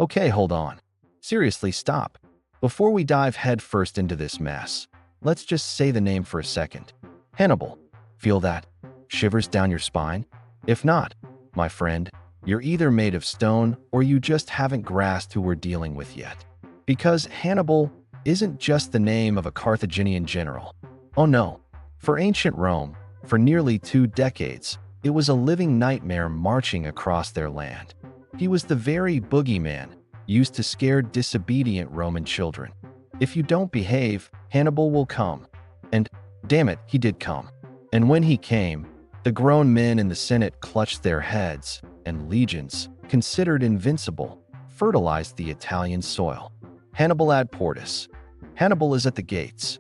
Okay, hold on. Seriously, stop. Before we dive headfirst into this mess, let's just say the name for a second. Hannibal. Feel that? Shivers down your spine? If not, my friend, you're either made of stone or you just haven't grasped who we're dealing with yet. Because Hannibal isn't just the name of a Carthaginian general. Oh no. For ancient Rome, for nearly 2 decades, it was a living nightmare marching across their land. He was the very boogeyman used to scare disobedient Roman children. If you don't behave, Hannibal will come. And damn it, he did come. And when he came, the grown men in the Senate clutched their heads, and legions, considered invincible, fertilized the Italian soil. Hannibal ad portas. Hannibal is at the gates.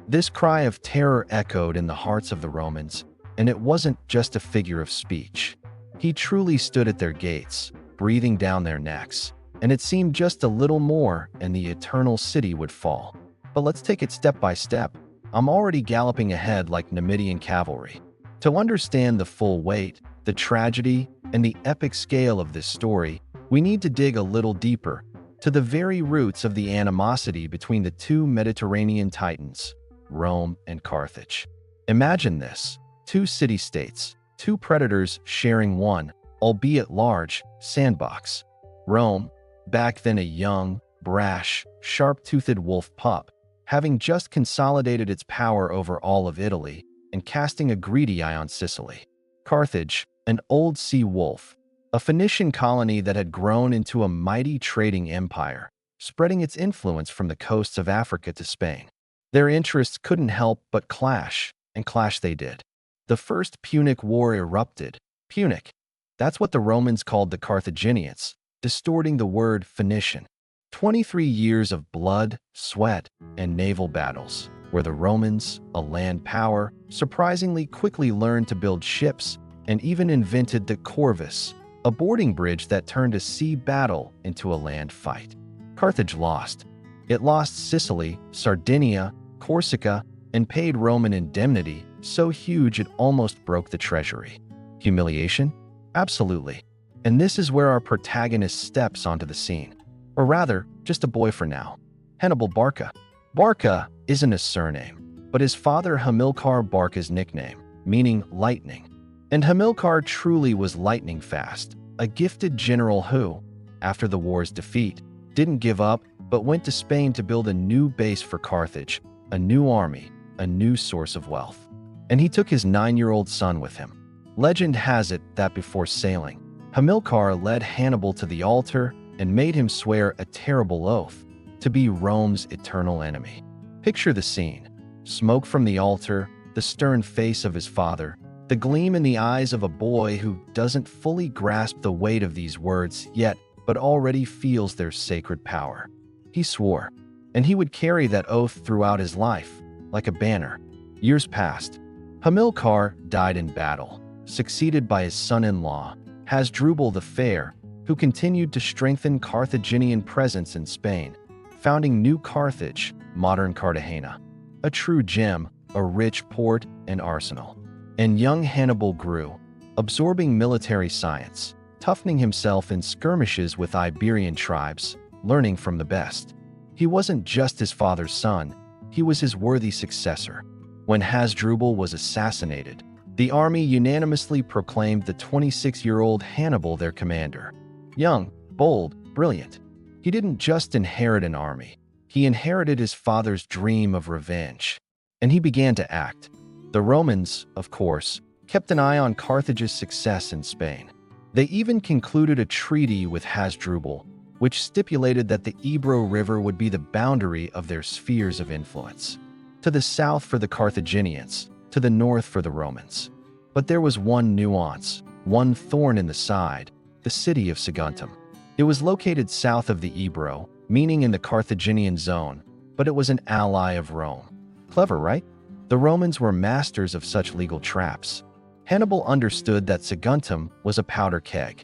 This cry of terror echoed in the hearts of the Romans, and it wasn't just a figure of speech. He truly stood at their gates, breathing down their necks, and it seemed just a little more and the eternal city would fall. But let's take it step by step. I'm already galloping ahead like Numidian cavalry. To understand the full weight, the tragedy, and the epic scale of this story, we need to dig a little deeper, to the very roots of the animosity between the two Mediterranean titans, Rome and Carthage. Imagine this: 2 city-states, 2 predators sharing one, albeit large, sandbox. Rome, back then a young, brash, sharp-toothed wolf pup, having just consolidated its power over all of Italy and casting a greedy eye on Sicily. Carthage, an old sea wolf, a Phoenician colony that had grown into a mighty trading empire, spreading its influence from the coasts of Africa to Spain. Their interests couldn't help but clash, and clash they did. The First Punic War erupted. Punic, that's what the Romans called the Carthaginians, distorting the word Phoenician. 23 years of blood, sweat, and naval battles, where the Romans, a land power, surprisingly quickly learned to build ships and even invented the corvus, a boarding bridge that turned a sea battle into a land fight. Carthage lost. It lost Sicily, Sardinia, Corsica, and paid Rome an indemnity so huge it almost broke the treasury. Humiliation? Absolutely. And this is where our protagonist steps onto the scene. Or rather, just a boy for now. Hannibal Barca. Barca isn't a surname, but his father Hamilcar Barca's nickname, meaning lightning. And Hamilcar truly was lightning fast, a gifted general who, after the war's defeat, didn't give up but went to Spain to build a new base for Carthage, a new army, a new source of wealth. And he took his 9-year-old son with him. Legend has it that before sailing, Hamilcar led Hannibal to the altar and made him swear a terrible oath to be Rome's eternal enemy. Picture the scene: smoke from the altar, the stern face of his father, the gleam in the eyes of a boy who doesn't fully grasp the weight of these words yet, but already feels their sacred power. He swore, and he would carry that oath throughout his life, like a banner. Years passed. Hamilcar died in battle, succeeded by his son-in-law, Hasdrubal the Fair, who continued to strengthen Carthaginian presence in Spain, founding New Carthage, modern Cartagena, a true gem, a rich port and arsenal. And young Hannibal grew, absorbing military science, toughening himself in skirmishes with Iberian tribes, learning from the best. He wasn't just his father's son, he was his worthy successor. When Hasdrubal was assassinated, the army unanimously proclaimed the 26-year-old Hannibal their commander. Young, bold, brilliant. He didn't just inherit an army, he inherited his father's dream of revenge. And he began to act. The Romans, of course, kept an eye on Carthage's success in Spain. They even concluded a treaty with Hasdrubal, which stipulated that the Ebro River would be the boundary of their spheres of influence. To the south for the Carthaginians, to the north for the Romans. But there was one nuance, one thorn in the side: the city of Saguntum. It was located south of the Ebro, meaning in the Carthaginian zone, but it was an ally of Rome. Clever, right? The Romans were masters of such legal traps. Hannibal understood that Saguntum was a powder keg,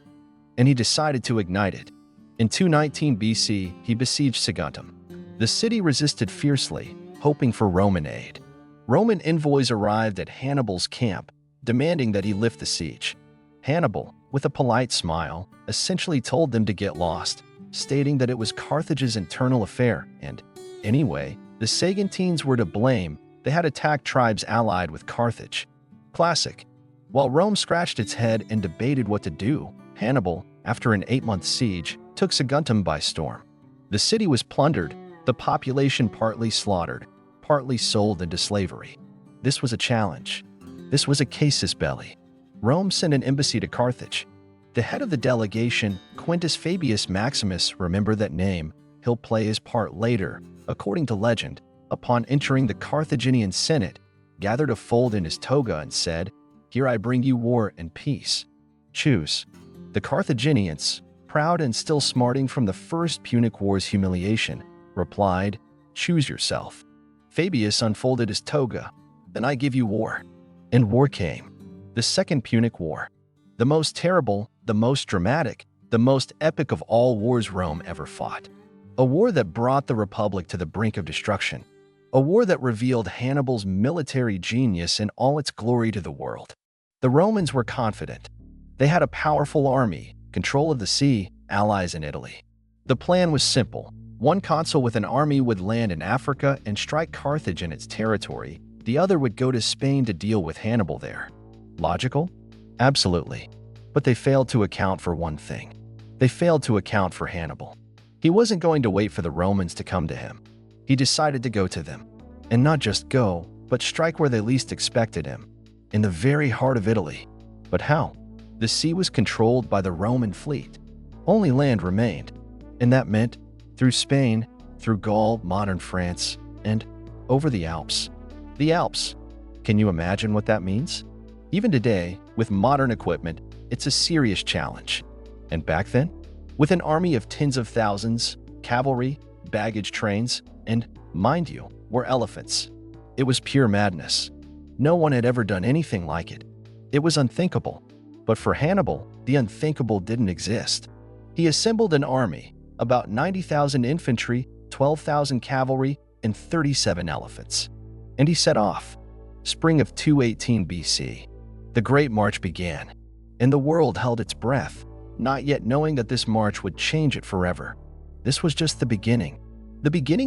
and he decided to ignite it. In 219 BC, he besieged Saguntum. The city resisted fiercely, hoping for Roman aid. Roman envoys arrived at Hannibal's camp, demanding that he lift the siege. Hannibal, with a polite smile, essentially told them to get lost. stating that it was Carthage's internal affair, and, anyway, the Saguntines were to blame. They had attacked tribes allied with Carthage. Classic. While Rome scratched its head and debated what to do, Hannibal, after an 8-month siege, took Saguntum by storm. The city was plundered, the population partly slaughtered, partly sold into slavery. This was a challenge. This was a casus belli. Rome sent an embassy to Carthage. The head of the delegation, Quintus Fabius Maximus, remember that name, he'll play his part later, according to legend, upon entering the Carthaginian Senate, gathered a fold in his toga and said, "Here I bring you war and peace. Choose." The Carthaginians, proud and still smarting from the First Punic War's humiliation, replied, "Choose yourself." Fabius unfolded his toga, "Then I give you war." And war came. The Second Punic War. The most terrible, the most dramatic, the most epic of all wars Rome ever fought. A war that brought the Republic to the brink of destruction. A war that revealed Hannibal's military genius in all its glory to the world. The Romans were confident. They had a powerful army, control of the sea, allies in Italy. The plan was simple. One consul with an army would land in Africa and strike Carthage in its territory. The other would go to Spain to deal with Hannibal there. Logical? Absolutely. But they failed to account for one thing. They failed to account for Hannibal. He wasn't going to wait for the Romans to come to him. He decided to go to them. And not just go, but strike where they least expected him. In the very heart of Italy. But how? The sea was controlled by the Roman fleet. Only land remained. And that meant through Spain, through Gaul, modern France, and over the Alps. The Alps. Can you imagine what that means? Even today, with modern equipment, it's a serious challenge. And back then, with an army of tens of thousands, cavalry, baggage trains, and, mind you, were elephants. It was pure madness. No one had ever done anything like it. It was unthinkable. But for Hannibal, the unthinkable didn't exist. He assembled an army, about 90,000 infantry, 12,000 cavalry, and 37 elephants. And he set off. Spring of 218 BC. The Great March began, and the world held its breath, not yet knowing that this march would change it forever. This was just the beginning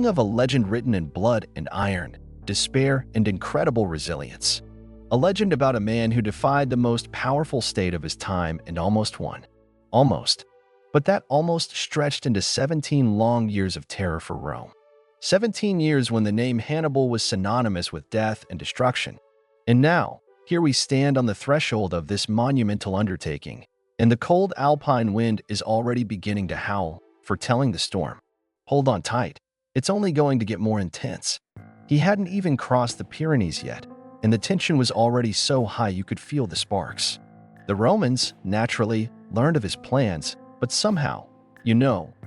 of a legend written in blood and iron, despair and incredible resilience. A legend about a man who defied the most powerful state of his time and almost won. Almost. But that almost stretched into 17 long years of terror for Rome. 17 years when the name Hannibal was synonymous with death and destruction. And now, here we stand on the threshold of this monumental undertaking, and the cold alpine wind is already beginning to howl, foretelling the storm. Hold on tight. It's only going to get more intense. He hadn't even crossed the Pyrenees yet, and the tension was already so high you could feel the sparks. The Romans, naturally, learned of his plans, but somehow,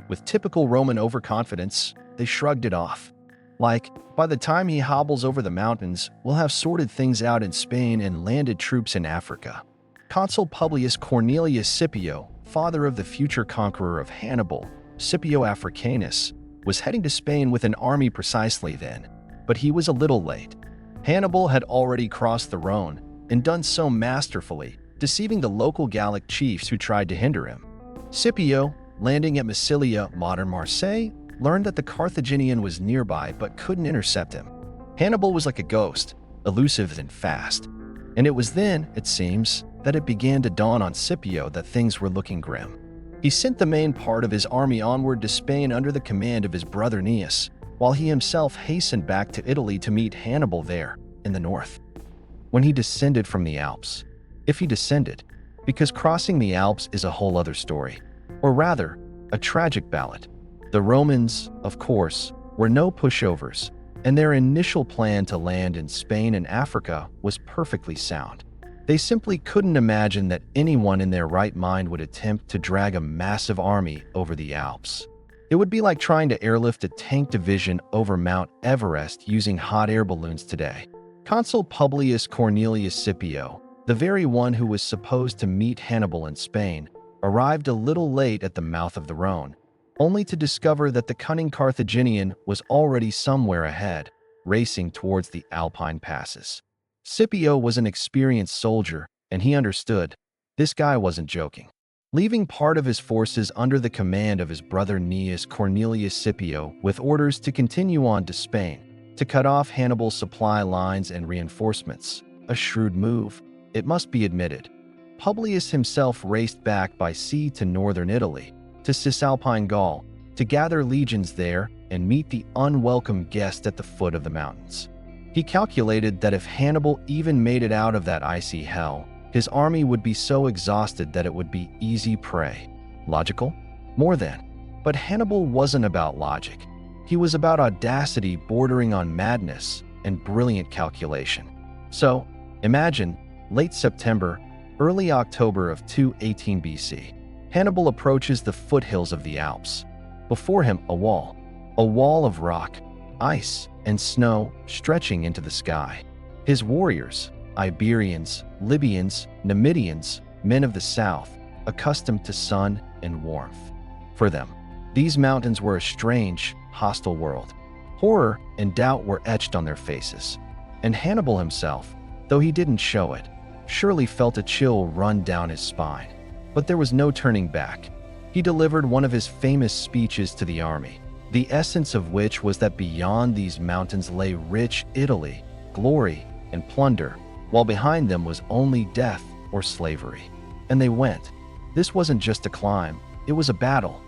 with typical Roman overconfidence, they shrugged it off. Like, by the time he hobbles over the mountains, we'll have sorted things out in Spain and landed troops in Africa. Consul Publius Cornelius Scipio, father of the future conqueror of Hannibal, Scipio Africanus, was heading to Spain with an army precisely then, but he was a little late. Hannibal had already crossed the Rhone, and done so masterfully, deceiving the local Gallic chiefs who tried to hinder him. Scipio, landing at Massilia, modern Marseille, learned that the Carthaginian was nearby but couldn't intercept him. Hannibal was like a ghost, elusive and fast. And it was then, it seems, that it began to dawn on Scipio that things were looking grim. He sent the main part of his army onward to Spain under the command of his brother Aeneas, while he himself hastened back to Italy to meet Hannibal there, in the north. When he descended from the Alps, if he descended, because crossing the Alps is a whole other story, or rather, a tragic ballad. The Romans, of course, were no pushovers, and their initial plan to land in Spain and Africa was perfectly sound. They simply couldn't imagine that anyone in their right mind would attempt to drag a massive army over the Alps. It would be like trying to airlift a tank division over Mount Everest using hot air balloons today. Consul Publius Cornelius Scipio, the very one who was supposed to meet Hannibal in Spain, arrived a little late at the mouth of the Rhone, only to discover that the cunning Carthaginian was already somewhere ahead, racing towards the Alpine passes. Scipio was an experienced soldier, and he understood. This guy wasn't joking. leaving part of his forces under the command of his brother Gnaeus Cornelius Scipio with orders to continue on to Spain, to cut off Hannibal's supply lines and reinforcements. A shrewd move, it must be admitted. Publius himself raced back by sea to northern Italy, to Cisalpine Gaul, to gather legions there and meet the unwelcome guest at the foot of the mountains. He calculated that if Hannibal even made it out of that icy hell, his army would be so exhausted that it would be easy prey. Logical? More than. But Hannibal wasn't about logic. He was about audacity bordering on madness and brilliant calculation. So, imagine, late September, early October of 218 BC, Hannibal approaches the foothills of the Alps. Before him, a wall of rock, ice, and snow stretching into the sky. His warriors, Iberians, Libyans, Numidians, men of the south, accustomed to sun and warmth. For them, these mountains were a strange, hostile world. Horror and doubt were etched on their faces. And Hannibal himself, though he didn't show it, surely felt a chill run down his spine. But there was no turning back. He delivered one of his famous speeches to the army, the essence of which was that beyond these mountains lay rich Italy, glory, and plunder, while behind them was only death or slavery. And they went. This wasn't just a climb, it was a battle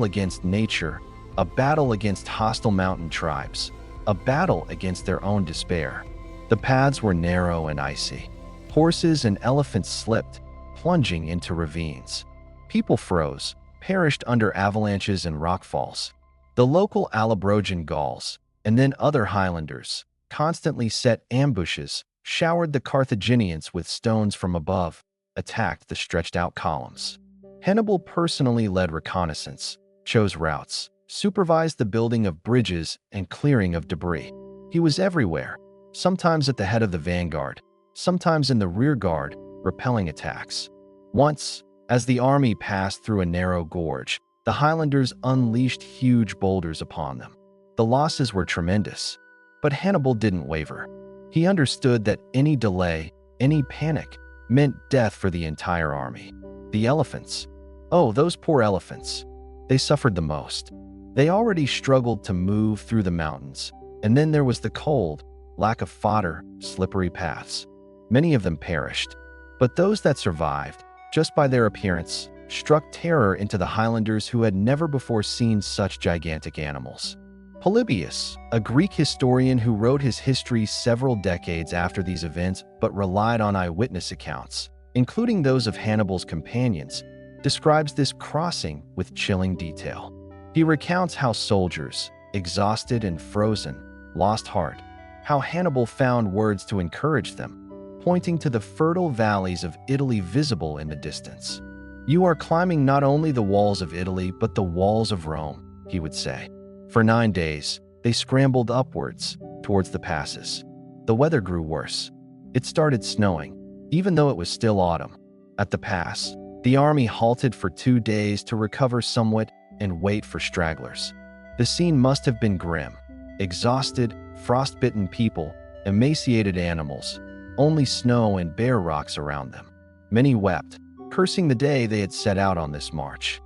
against nature, a battle against hostile mountain tribes, a battle against their own despair. The paths were narrow and icy. Horses and elephants slipped, plunging into ravines. People froze, perished under avalanches and rockfalls. The local Allobrogian Gauls, and then other Highlanders, constantly set ambushes, showered the Carthaginians with stones from above, attacked the stretched-out columns. Hannibal personally led reconnaissance, chose routes, supervised the building of bridges and clearing of debris. He was everywhere, sometimes at the head of the vanguard, sometimes in the rear guard, repelling attacks. Once, as the army passed through a narrow gorge, the Highlanders unleashed huge boulders upon them. The losses were tremendous, but Hannibal didn't waver. He understood that any delay, any panic, meant death for the entire army. The elephants. Oh, those poor elephants. They suffered the most. They already struggled to move through the mountains, and then there was the cold, lack of fodder, slippery paths. Many of them perished, but those that survived, just by their appearance, struck terror into the Highlanders who had never before seen such gigantic animals. Polybius, a Greek historian who wrote his history several decades after these events but relied on eyewitness accounts, including those of Hannibal's companions, describes this crossing with chilling detail. He recounts how soldiers, exhausted and frozen, lost heart, how Hannibal found words to encourage them, pointing to the fertile valleys of Italy visible in the distance. "You are climbing not only the walls of Italy but the walls of Rome," he would say. For 9 days, they scrambled upwards, towards the passes. The weather grew worse. It started snowing, even though it was still autumn. At the pass, the army halted for 2 days to recover somewhat and wait for stragglers. The scene must have been grim. Exhausted, frost-bitten people, emaciated animals, only snow and bare rocks around them. Many wept, cursing the day they had set out on this march.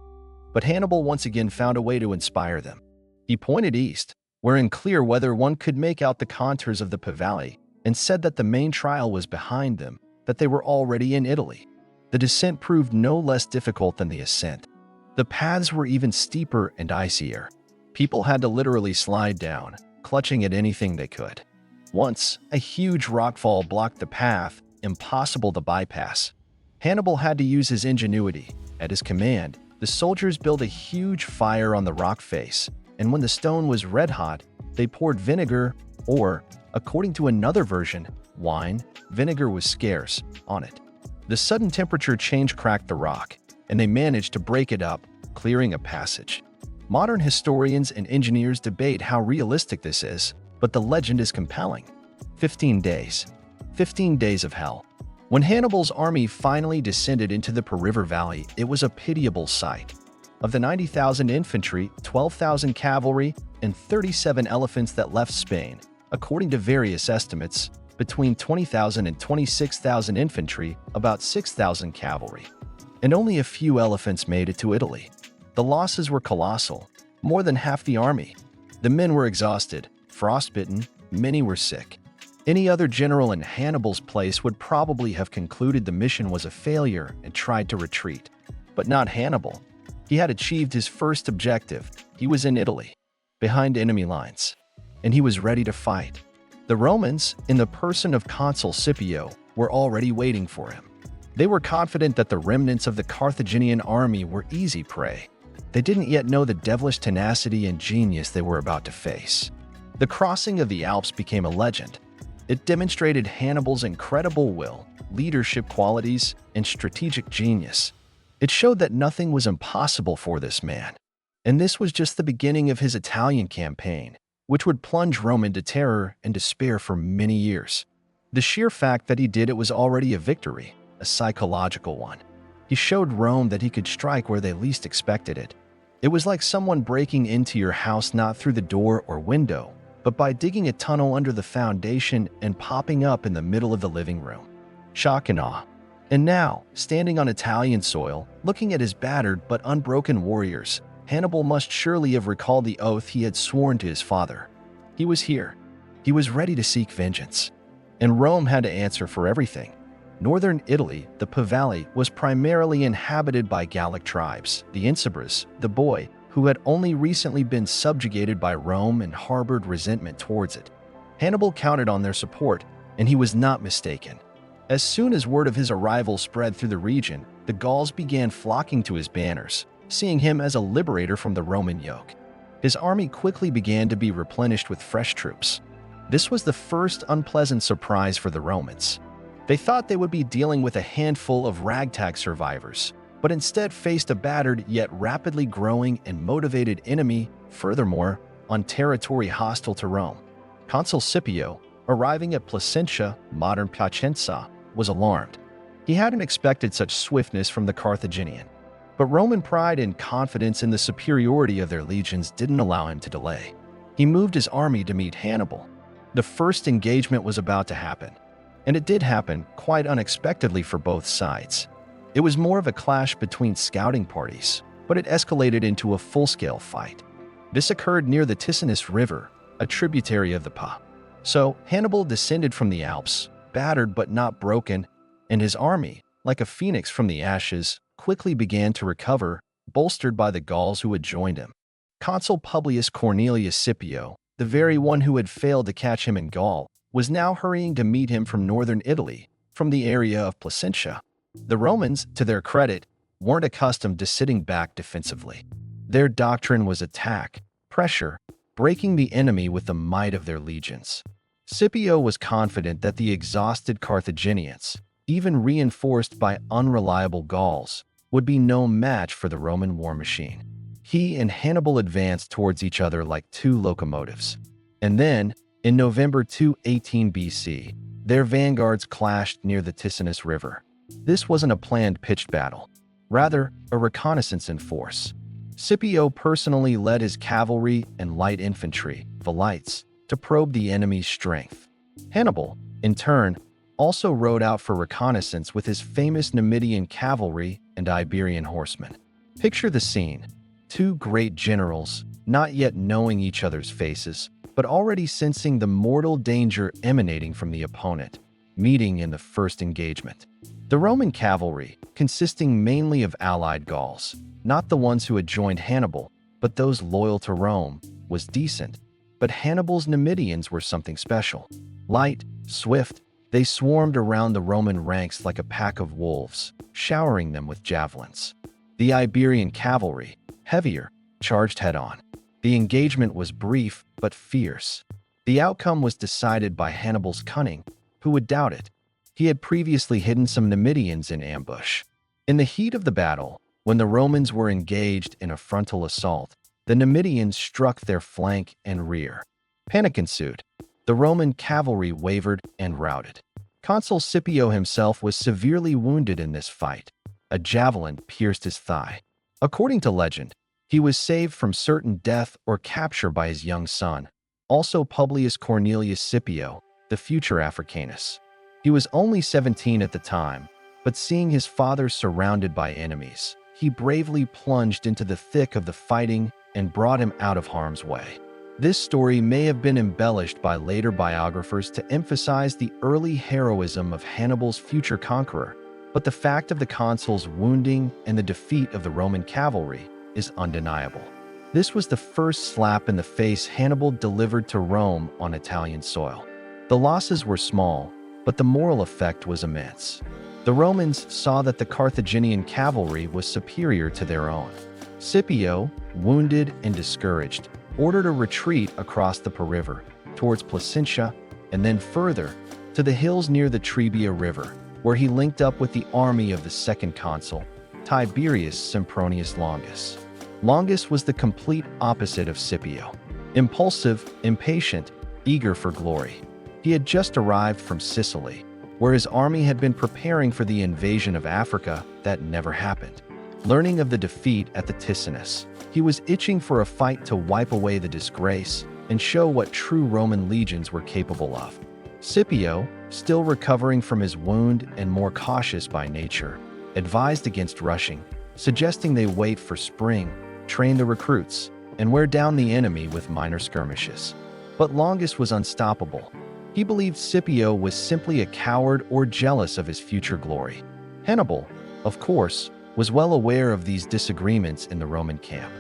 But Hannibal once again found a way to inspire them. He pointed east, where in clear weather one could make out the contours of the Po Valley, and said that the main trial was behind them, that they were already in Italy. The descent proved no less difficult than the ascent. The paths were even steeper and icier. People had to literally slide down, clutching at anything they could. Once, a huge rockfall blocked the path, impossible to bypass. Hannibal had to use his ingenuity. At his command, the soldiers built a huge fire on the rock face, and when the stone was red hot, they poured vinegar, or, according to another version, wine, vinegar was scarce, on it. The sudden temperature change cracked the rock, and they managed to break it up, clearing a passage. Modern historians and engineers debate how realistic this is, but the legend is compelling. 15 days. 15 days of hell. When Hannibal's army finally descended into the Po River Valley, it was a pitiable sight. Of the 90,000 infantry, 12,000 cavalry, and 37 elephants that left Spain, according to various estimates, between 20,000 and 26,000 infantry, about 6,000 cavalry. and only a few elephants made it to Italy. The losses were colossal, more than half the army. The men were exhausted, frostbitten, many were sick. Any other general in Hannibal's place would probably have concluded the mission was a failure and tried to retreat. But not Hannibal. He had achieved his first objective. He was in Italy, behind enemy lines, and he was ready to fight. The Romans, in the person of Consul Scipio, were already waiting for him. They were confident that the remnants of the Carthaginian army were easy prey. They didn't yet know the devilish tenacity and genius they were about to face. The crossing of the Alps became a legend. It demonstrated Hannibal's incredible will, leadership qualities, and strategic genius. It showed that nothing was impossible for this man. And this was just the beginning of his Italian campaign, which would plunge Rome into terror and despair for many years. The sheer fact that he did it was already a victory, a psychological one. He showed Rome that he could strike where they least expected it. It was like someone breaking into your house not through the door or window, but by digging a tunnel under the foundation and popping up in the middle of the living room. Shock and awe. And now, standing on Italian soil, looking at his battered but unbroken warriors, Hannibal must surely have recalled the oath he had sworn to his father. He was here. He was ready to seek vengeance. And Rome had to answer for everything. Northern Italy, the Po Valley, was primarily inhabited by Gallic tribes, the Incibres, the boy, who had only recently been subjugated by Rome and harbored resentment towards it. Hannibal counted on their support, and he was not mistaken. As soon as word of his arrival spread through the region, the Gauls began flocking to his banners, seeing him as a liberator from the Roman yoke. His army quickly began to be replenished with fresh troops. This was the first unpleasant surprise for the Romans. They thought they would be dealing with a handful of ragtag survivors, but instead faced a battered yet rapidly growing and motivated enemy, furthermore, on territory hostile to Rome. Consul Scipio, arriving at Placentia, modern Piacenza, was alarmed. He hadn't expected such swiftness from the Carthaginian. But Roman pride and confidence in the superiority of their legions didn't allow him to delay. He moved his army to meet Hannibal. The first engagement was about to happen. And it did happen quite unexpectedly for both sides. It was more of a clash between scouting parties, but it escalated into a full-scale fight. This occurred near the Ticinus River, a tributary of the Po. So Hannibal descended from the Alps, battered but not broken, and his army, like a phoenix from the ashes, quickly began to recover, bolstered by the Gauls who had joined him. Consul Publius Cornelius Scipio, the very one who had failed to catch him in Gaul, was now hurrying to meet him from northern Italy, from the area of Placentia. The Romans, to their credit, weren't accustomed to sitting back defensively. Their doctrine was attack, pressure, breaking the enemy with the might of their legions. Scipio was confident that the exhausted Carthaginians, even reinforced by unreliable Gauls, would be no match for the Roman war machine. He and Hannibal advanced towards each other like two locomotives. And then, in November 218 BC, their vanguards clashed near the Ticinus River. This wasn't a planned pitched battle, rather a reconnaissance in force. Scipio personally led his cavalry and light infantry, velites, to probe the enemy's strength. Hannibal, in turn, also rode out for reconnaissance with his famous Numidian cavalry and Iberian horsemen. Picture the scene. Two great generals, not yet knowing each other's faces, but already sensing the mortal danger emanating from the opponent, meeting in the first engagement. The Roman cavalry, consisting mainly of allied Gauls, not the ones who had joined Hannibal, but those loyal to Rome, was decent. But Hannibal's Numidians were something special. Light, swift, they swarmed around the Roman ranks like a pack of wolves, showering them with javelins. The Iberian cavalry, heavier, charged head-on. The engagement was brief but fierce. The outcome was decided by Hannibal's cunning. Who would doubt it? He had previously hidden some Numidians in ambush. In the heat of the battle, when the Romans were engaged in a frontal assault, the Numidians struck their flank and rear. Panic ensued. The Roman cavalry wavered and routed. Consul Scipio himself was severely wounded in this fight. A javelin pierced his thigh. According to legend, he was saved from certain death or capture by his young son, also Publius Cornelius Scipio, the future Africanus. He was only 17 at the time, but seeing his father surrounded by enemies, he bravely plunged into the thick of the fighting and brought him out of harm's way. This story may have been embellished by later biographers to emphasize the early heroism of Hannibal's future conqueror, but the fact of the consul's wounding and the defeat of the Roman cavalry is undeniable. This was the first slap in the face Hannibal delivered to Rome on Italian soil. The losses were small, but the moral effect was immense. The Romans saw that the Carthaginian cavalry was superior to their own. Scipio, wounded and discouraged, ordered a retreat across the Po River towards Placentia and then further to the hills near the Trebia River, where he linked up with the army of the second consul, Tiberius Sempronius Longus. Longus was the complete opposite of Scipio. Impulsive, impatient, eager for glory. He had just arrived from Sicily, where his army had been preparing for the invasion of Africa that never happened. Learning of the defeat at the Ticinus, he was itching for a fight to wipe away the disgrace and show what true Roman legions were capable of. Scipio, still recovering from his wound and more cautious by nature, advised against rushing, suggesting they wait for spring, train the recruits, and wear down the enemy with minor skirmishes. But Longus was unstoppable. He believed Scipio was simply a coward or jealous of his future glory. Hannibal, of course, was well aware of these disagreements in the Roman camp.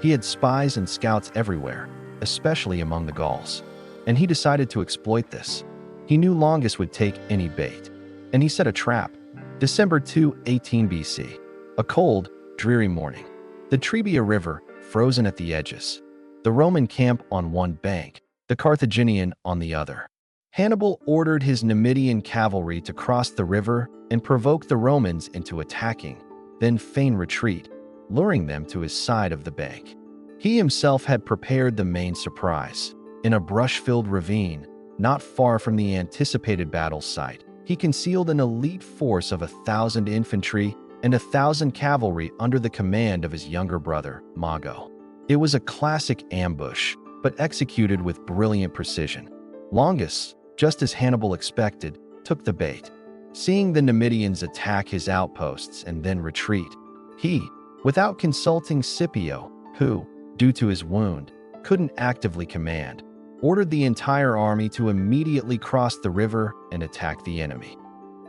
He had spies and scouts everywhere, especially among the Gauls, and he decided to exploit this. He knew Longus would take any bait, and he set a trap. December 2, 18 BC. A cold, dreary morning. The Trebia River, frozen at the edges. The Roman camp on one bank, the Carthaginian on the other. Hannibal ordered his Numidian cavalry to cross the river and provoke the Romans into attacking, then feign retreat, luring them to his side of the bank. He himself had prepared the main surprise. In a brush-filled ravine, not far from the anticipated battle site, he concealed an elite force of 1,000 infantry and 1,000 cavalry under the command of his younger brother, Mago. It was a classic ambush, but executed with brilliant precision. Longus, just as Hannibal expected, took the bait. Seeing the Numidians attack his outposts and then retreat, he, without consulting Scipio, who, due to his wound, couldn't actively command, ordered the entire army to immediately cross the river and attack the enemy.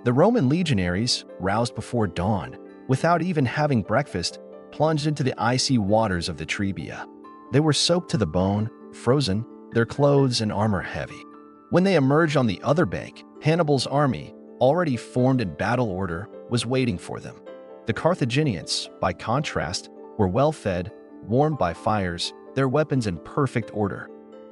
The Roman legionaries, roused before dawn, without even having breakfast, plunged into the icy waters of the Trebia. They were soaked to the bone, frozen, their clothes and armor heavy. When they emerged on the other bank, Hannibal's army, already formed in battle order, was waiting for them. The Carthaginians, by contrast, were well-fed, warmed by fires, their weapons in perfect order.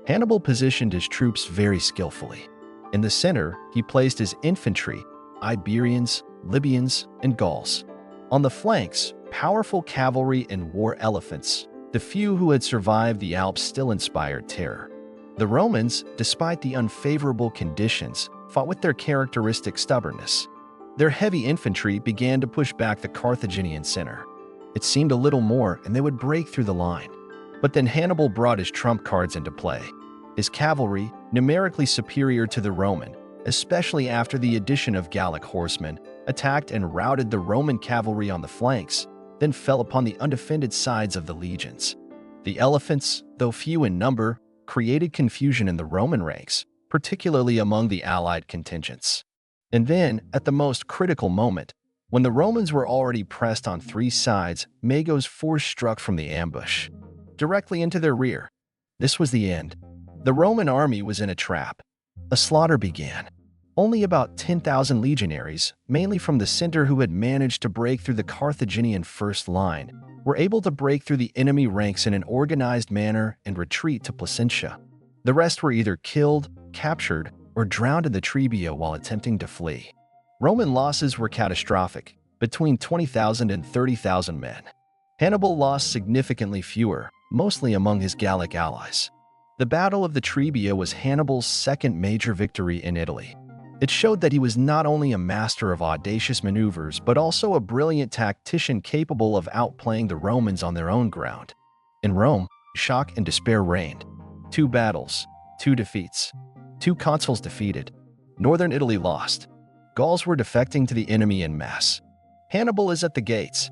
Hannibal positioned his troops very skillfully. In the center, he placed his infantry, Iberians, Libyans, and Gauls. On the flanks, powerful cavalry and war elephants, the few who had survived the Alps still inspired terror. The Romans, despite the unfavorable conditions, fought with their characteristic stubbornness. Their heavy infantry began to push back the Carthaginian center. It seemed a little more and they would break through the line. But then Hannibal brought his trump cards into play. His cavalry, numerically superior to the Roman, especially after the addition of Gallic horsemen, attacked and routed the Roman cavalry on the flanks, then fell upon the undefended sides of the legions. The elephants, though few in number, created confusion in the Roman ranks, particularly among the allied contingents. And then, at the most critical moment, when the Romans were already pressed on three sides, Mago's force struck from the ambush, directly into their rear. This was the end. The Roman army was in a trap. A slaughter began. Only about 10,000 legionaries, mainly from the center who had managed to break through the Carthaginian first line, were able to break through the enemy ranks in an organized manner and retreat to Placentia. The rest were either killed, captured, or drowned in the Trebia while attempting to flee. Roman losses were catastrophic, between 20,000 and 30,000 men. Hannibal lost significantly fewer, mostly among his Gallic allies. The Battle of the Trebia was Hannibal's second major victory in Italy. It showed that he was not only a master of audacious maneuvers, but also a brilliant tactician capable of outplaying the Romans on their own ground. In Rome, shock and despair reigned. 2 battles, 2 defeats, 2 consuls defeated, northern Italy lost. Gauls were defecting to the enemy en masse. Hannibal is at the gates.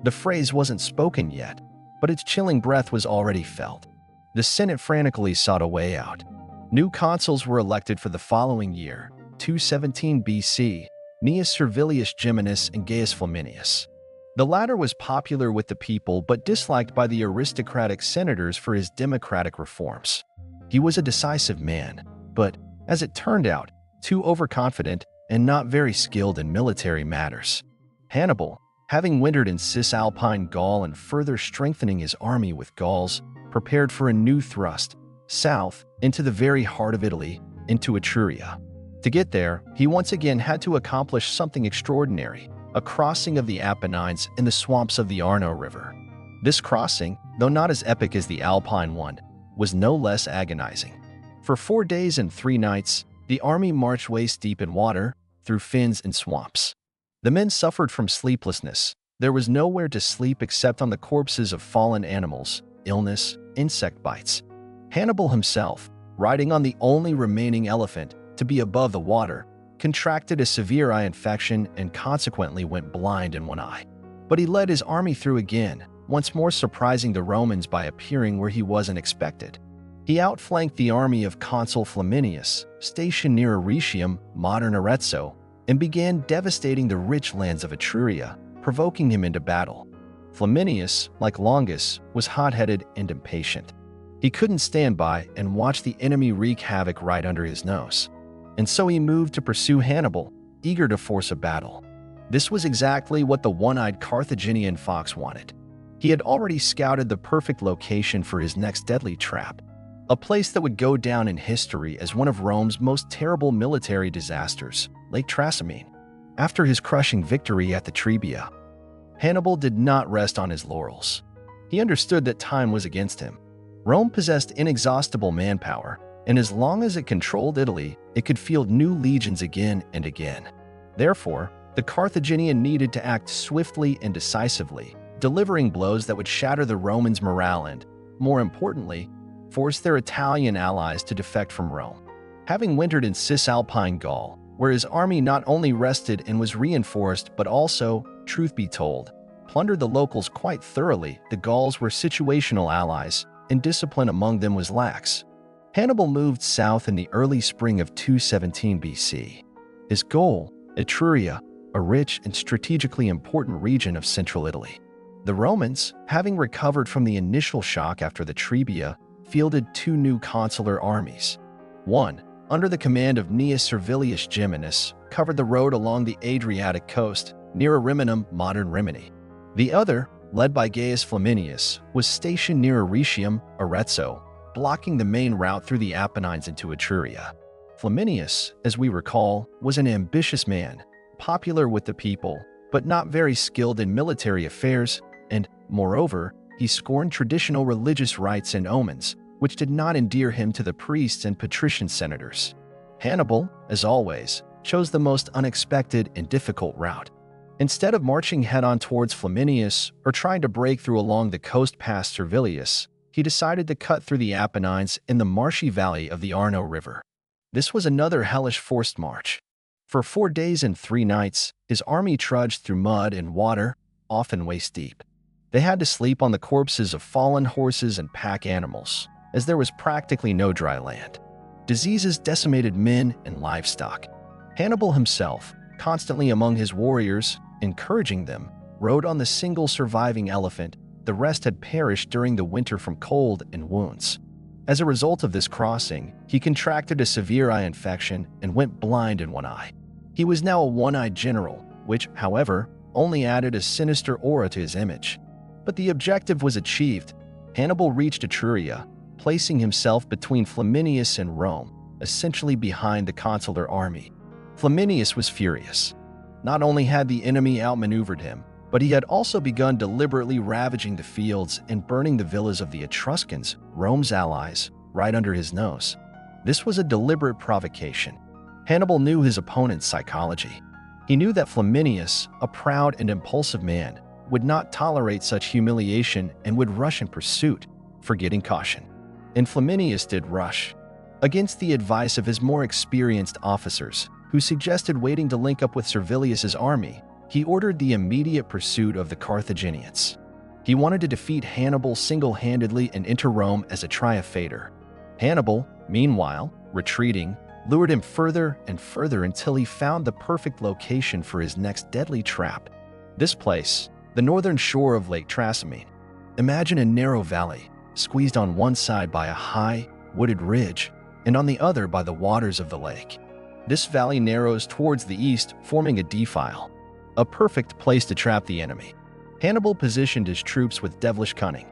The phrase wasn't spoken yet, but its chilling breath was already felt. The Senate frantically sought a way out. New consuls were elected for the following year, 217 BC, Gnaeus Servilius Geminus and Gaius Flaminius. The latter was popular with the people but disliked by the aristocratic senators for his democratic reforms. He was a decisive man, but, as it turned out, too overconfident and not very skilled in military matters. Hannibal, having wintered in Cisalpine Gaul and further strengthening his army with Gauls, prepared for a new thrust, south, into the very heart of Italy, into Etruria. To get there, he once again had to accomplish something extraordinary, a crossing of the Apennines in the swamps of the Arno River. This crossing, though not as epic as the Alpine one, was no less agonizing. For 4 days and 3 nights, the army marched waist-deep in water, through fens and swamps. The men suffered from sleeplessness. There was nowhere to sleep except on the corpses of fallen animals, illness, insect bites. Hannibal himself, riding on the only remaining elephant to be above the water, contracted a severe eye infection and consequently went blind in one eye. But he led his army through again, once more surprising the Romans by appearing where he wasn't expected. He outflanked the army of Consul Flaminius, stationed near Arretium, modern Arezzo, and began devastating the rich lands of Etruria, provoking him into battle. Flaminius, like Longus, was hot-headed and impatient. He couldn't stand by and watch the enemy wreak havoc right under his nose. And so he moved to pursue Hannibal, eager to force a battle. This was exactly what the one-eyed Carthaginian fox wanted. He had already scouted the perfect location for his next deadly trap, a place that would go down in history as one of Rome's most terrible military disasters, Lake Trasimene. After his crushing victory at the Trebia, Hannibal did not rest on his laurels. He understood that time was against him. Rome possessed inexhaustible manpower, and as long as it controlled Italy, it could field new legions again and again. Therefore, the Carthaginian needed to act swiftly and decisively, delivering blows that would shatter the Romans' morale and, more importantly, force their Italian allies to defect from Rome. Having wintered in Cisalpine Gaul, where his army not only rested and was reinforced but also, truth be told, plundered the locals quite thoroughly, the Gauls were situational allies, and discipline among them was lax. Hannibal moved south in the early spring of 217 BC. His goal, Etruria, a rich and strategically important region of central Italy. The Romans, having recovered from the initial shock after the Trebia, fielded 2 new consular armies. One, under the command of Gnaeus Servilius Geminus, covered the road along the Adriatic coast, near Ariminum, modern Rimini. The other, led by Gaius Flaminius, was stationed near Arretium, Arezzo, blocking the main route through the Apennines into Etruria. Flaminius, as we recall, was an ambitious man, popular with the people, but not very skilled in military affairs, and, moreover, he scorned traditional religious rites and omens, which did not endear him to the priests and patrician senators. Hannibal, as always, chose the most unexpected and difficult route. Instead of marching head-on towards Flaminius or trying to break through along the coast past Servilius, he decided to cut through the Apennines in the marshy valley of the Arno River. This was another hellish forced march. For 4 days and 3 nights, his army trudged through mud and water, often waist-deep. They had to sleep on the corpses of fallen horses and pack animals, as there was practically no dry land. Diseases decimated men and livestock. Hannibal himself, constantly among his warriors, encouraging them, rode on the single surviving elephant. The rest had perished during the winter from cold and wounds. As a result of this crossing, he contracted a severe eye infection and went blind in one eye. He was now a one-eyed general, which, however, only added a sinister aura to his image. But the objective was achieved. Hannibal reached Etruria, placing himself between Flaminius and Rome, essentially behind the consular army. Flaminius was furious. Not only had the enemy outmaneuvered him, but he had also begun deliberately ravaging the fields and burning the villas of the Etruscans, Rome's allies, right under his nose. This was a deliberate provocation. Hannibal knew his opponent's psychology. He knew that Flaminius, a proud and impulsive man, would not tolerate such humiliation and would rush in pursuit, forgetting caution. And Flaminius did rush. Against the advice of his more experienced officers, who suggested waiting to link up with Servilius's army, he ordered the immediate pursuit of the Carthaginians. He wanted to defeat Hannibal single-handedly and enter Rome as a triumphator. Hannibal, meanwhile, retreating, lured him further and further until he found the perfect location for his next deadly trap. This place, the northern shore of Lake Trasimene. Imagine a narrow valley, squeezed on one side by a high, wooded ridge, and on the other by the waters of the lake. This valley narrows towards the east, forming a defile, a perfect place to trap the enemy. Hannibal positioned his troops with devilish cunning.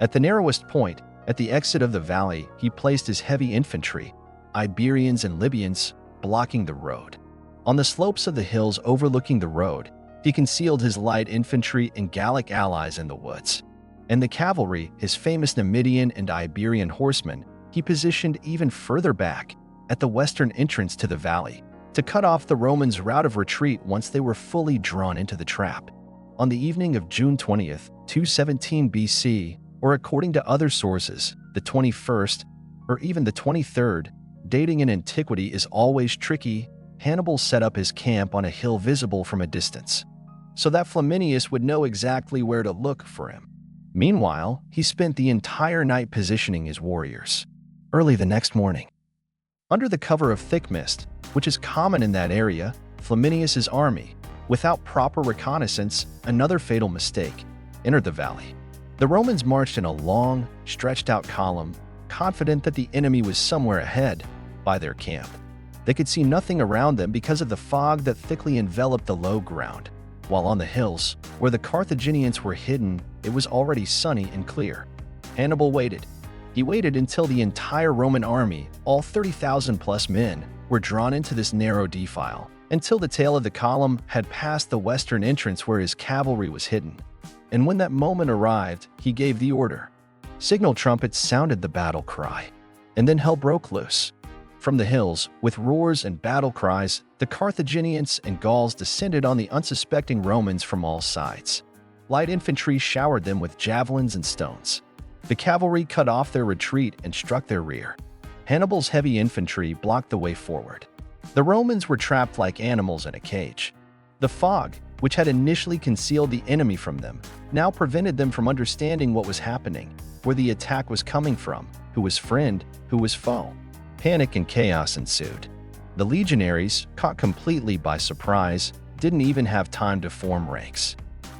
At the narrowest point, at the exit of the valley, he placed his heavy infantry, Iberians and Libyans, blocking the road. On the slopes of the hills overlooking the road, he concealed his light infantry and Gallic allies in the woods. And the cavalry, his famous Numidian and Iberian horsemen, he positioned even further back, at the western entrance to the valley, to cut off the Romans' route of retreat once they were fully drawn into the trap. On the evening of June 20th, 217 BC, or according to other sources, the 21st, or even the 23rd, dating in antiquity is always tricky, Hannibal set up his camp on a hill visible from a distance, so that Flaminius would know exactly where to look for him. Meanwhile, he spent the entire night positioning his warriors. Early the next morning, under the cover of thick mist, which is common in that area, Flaminius's army, without proper reconnaissance, another fatal mistake, entered the valley. The Romans marched in a long, stretched-out column, confident that the enemy was somewhere ahead, by their camp. They could see nothing around them because of the fog that thickly enveloped the low ground, while on the hills, where the Carthaginians were hidden, it was already sunny and clear. Hannibal waited. He waited until the entire Roman army, all 30,000 plus men, were drawn into this narrow defile, until the tail of the column had passed the western entrance where his cavalry was hidden. And when that moment arrived, he gave the order. Signal trumpets sounded the battle cry, and then hell broke loose. From the hills, with roars and battle cries, the Carthaginians and Gauls descended on the unsuspecting Romans from all sides. Light infantry showered them with javelins and stones. The cavalry cut off their retreat and struck their rear. Hannibal's heavy infantry blocked the way forward. The Romans were trapped like animals in a cage. The fog, which had initially concealed the enemy from them, now prevented them from understanding what was happening, where the attack was coming from, who was friend, who was foe. Panic and chaos ensued. The legionaries, caught completely by surprise, didn't even have time to form ranks.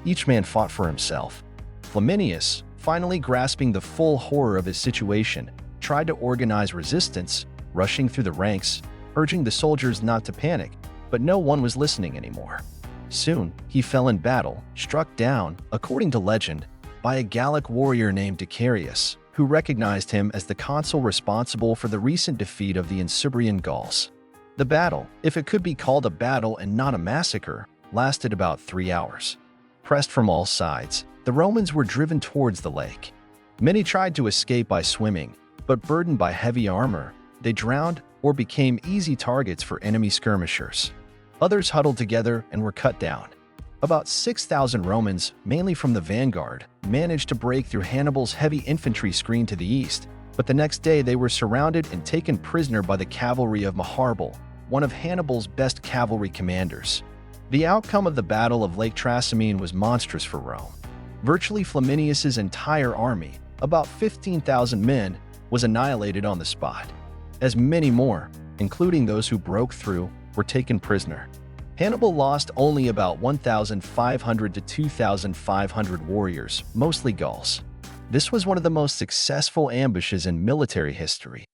Each man fought for himself. Flaminius, finally grasping the full horror of his situation, tried to organize resistance, rushing through the ranks, urging the soldiers not to panic, but no one was listening anymore. Soon, he fell in battle, struck down, according to legend, by a Gallic warrior named Ticinus, who recognized him as the consul responsible for the recent defeat of the Insubrian Gauls. The battle, if it could be called a battle and not a massacre, lasted about 3 hours. Pressed from all sides, the Romans were driven towards the lake. Many tried to escape by swimming, but burdened by heavy armor, they drowned or became easy targets for enemy skirmishers. Others huddled together and were cut down. About 6,000 Romans, mainly from the vanguard, managed to break through Hannibal's heavy infantry screen to the east, but the next day they were surrounded and taken prisoner by the cavalry of Hannibal, one of Hannibal's best cavalry commanders. The outcome of the Battle of Lake Trasimene was monstrous for Rome. Virtually Flaminius's entire army, about 15,000 men, was annihilated on the spot. As many more, including those who broke through, were taken prisoner. Hannibal lost only about 1,500 to 2,500 warriors, mostly Gauls. This was one of the most successful ambushes in military history.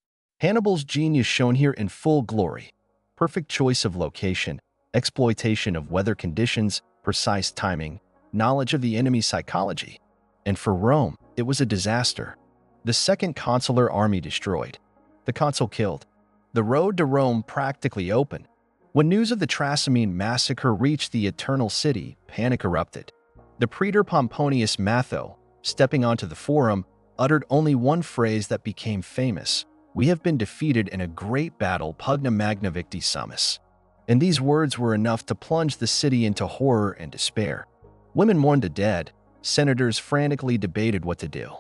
Hannibal's genius shown here in full glory. Perfect choice of location, exploitation of weather conditions, precise timing, knowledge of the enemy's psychology. And for Rome, it was a disaster. The second consular army destroyed. The consul killed. The road to Rome practically open. When news of the Trasimene massacre reached the Eternal City, panic erupted. The praetor Pomponius Matho, stepping onto the forum, uttered only one phrase that became famous: "We have been defeated in a great battle, pugna magna victi sumus." And these words were enough to plunge the city into horror and despair. Women mourned the dead. Senators frantically debated what to do.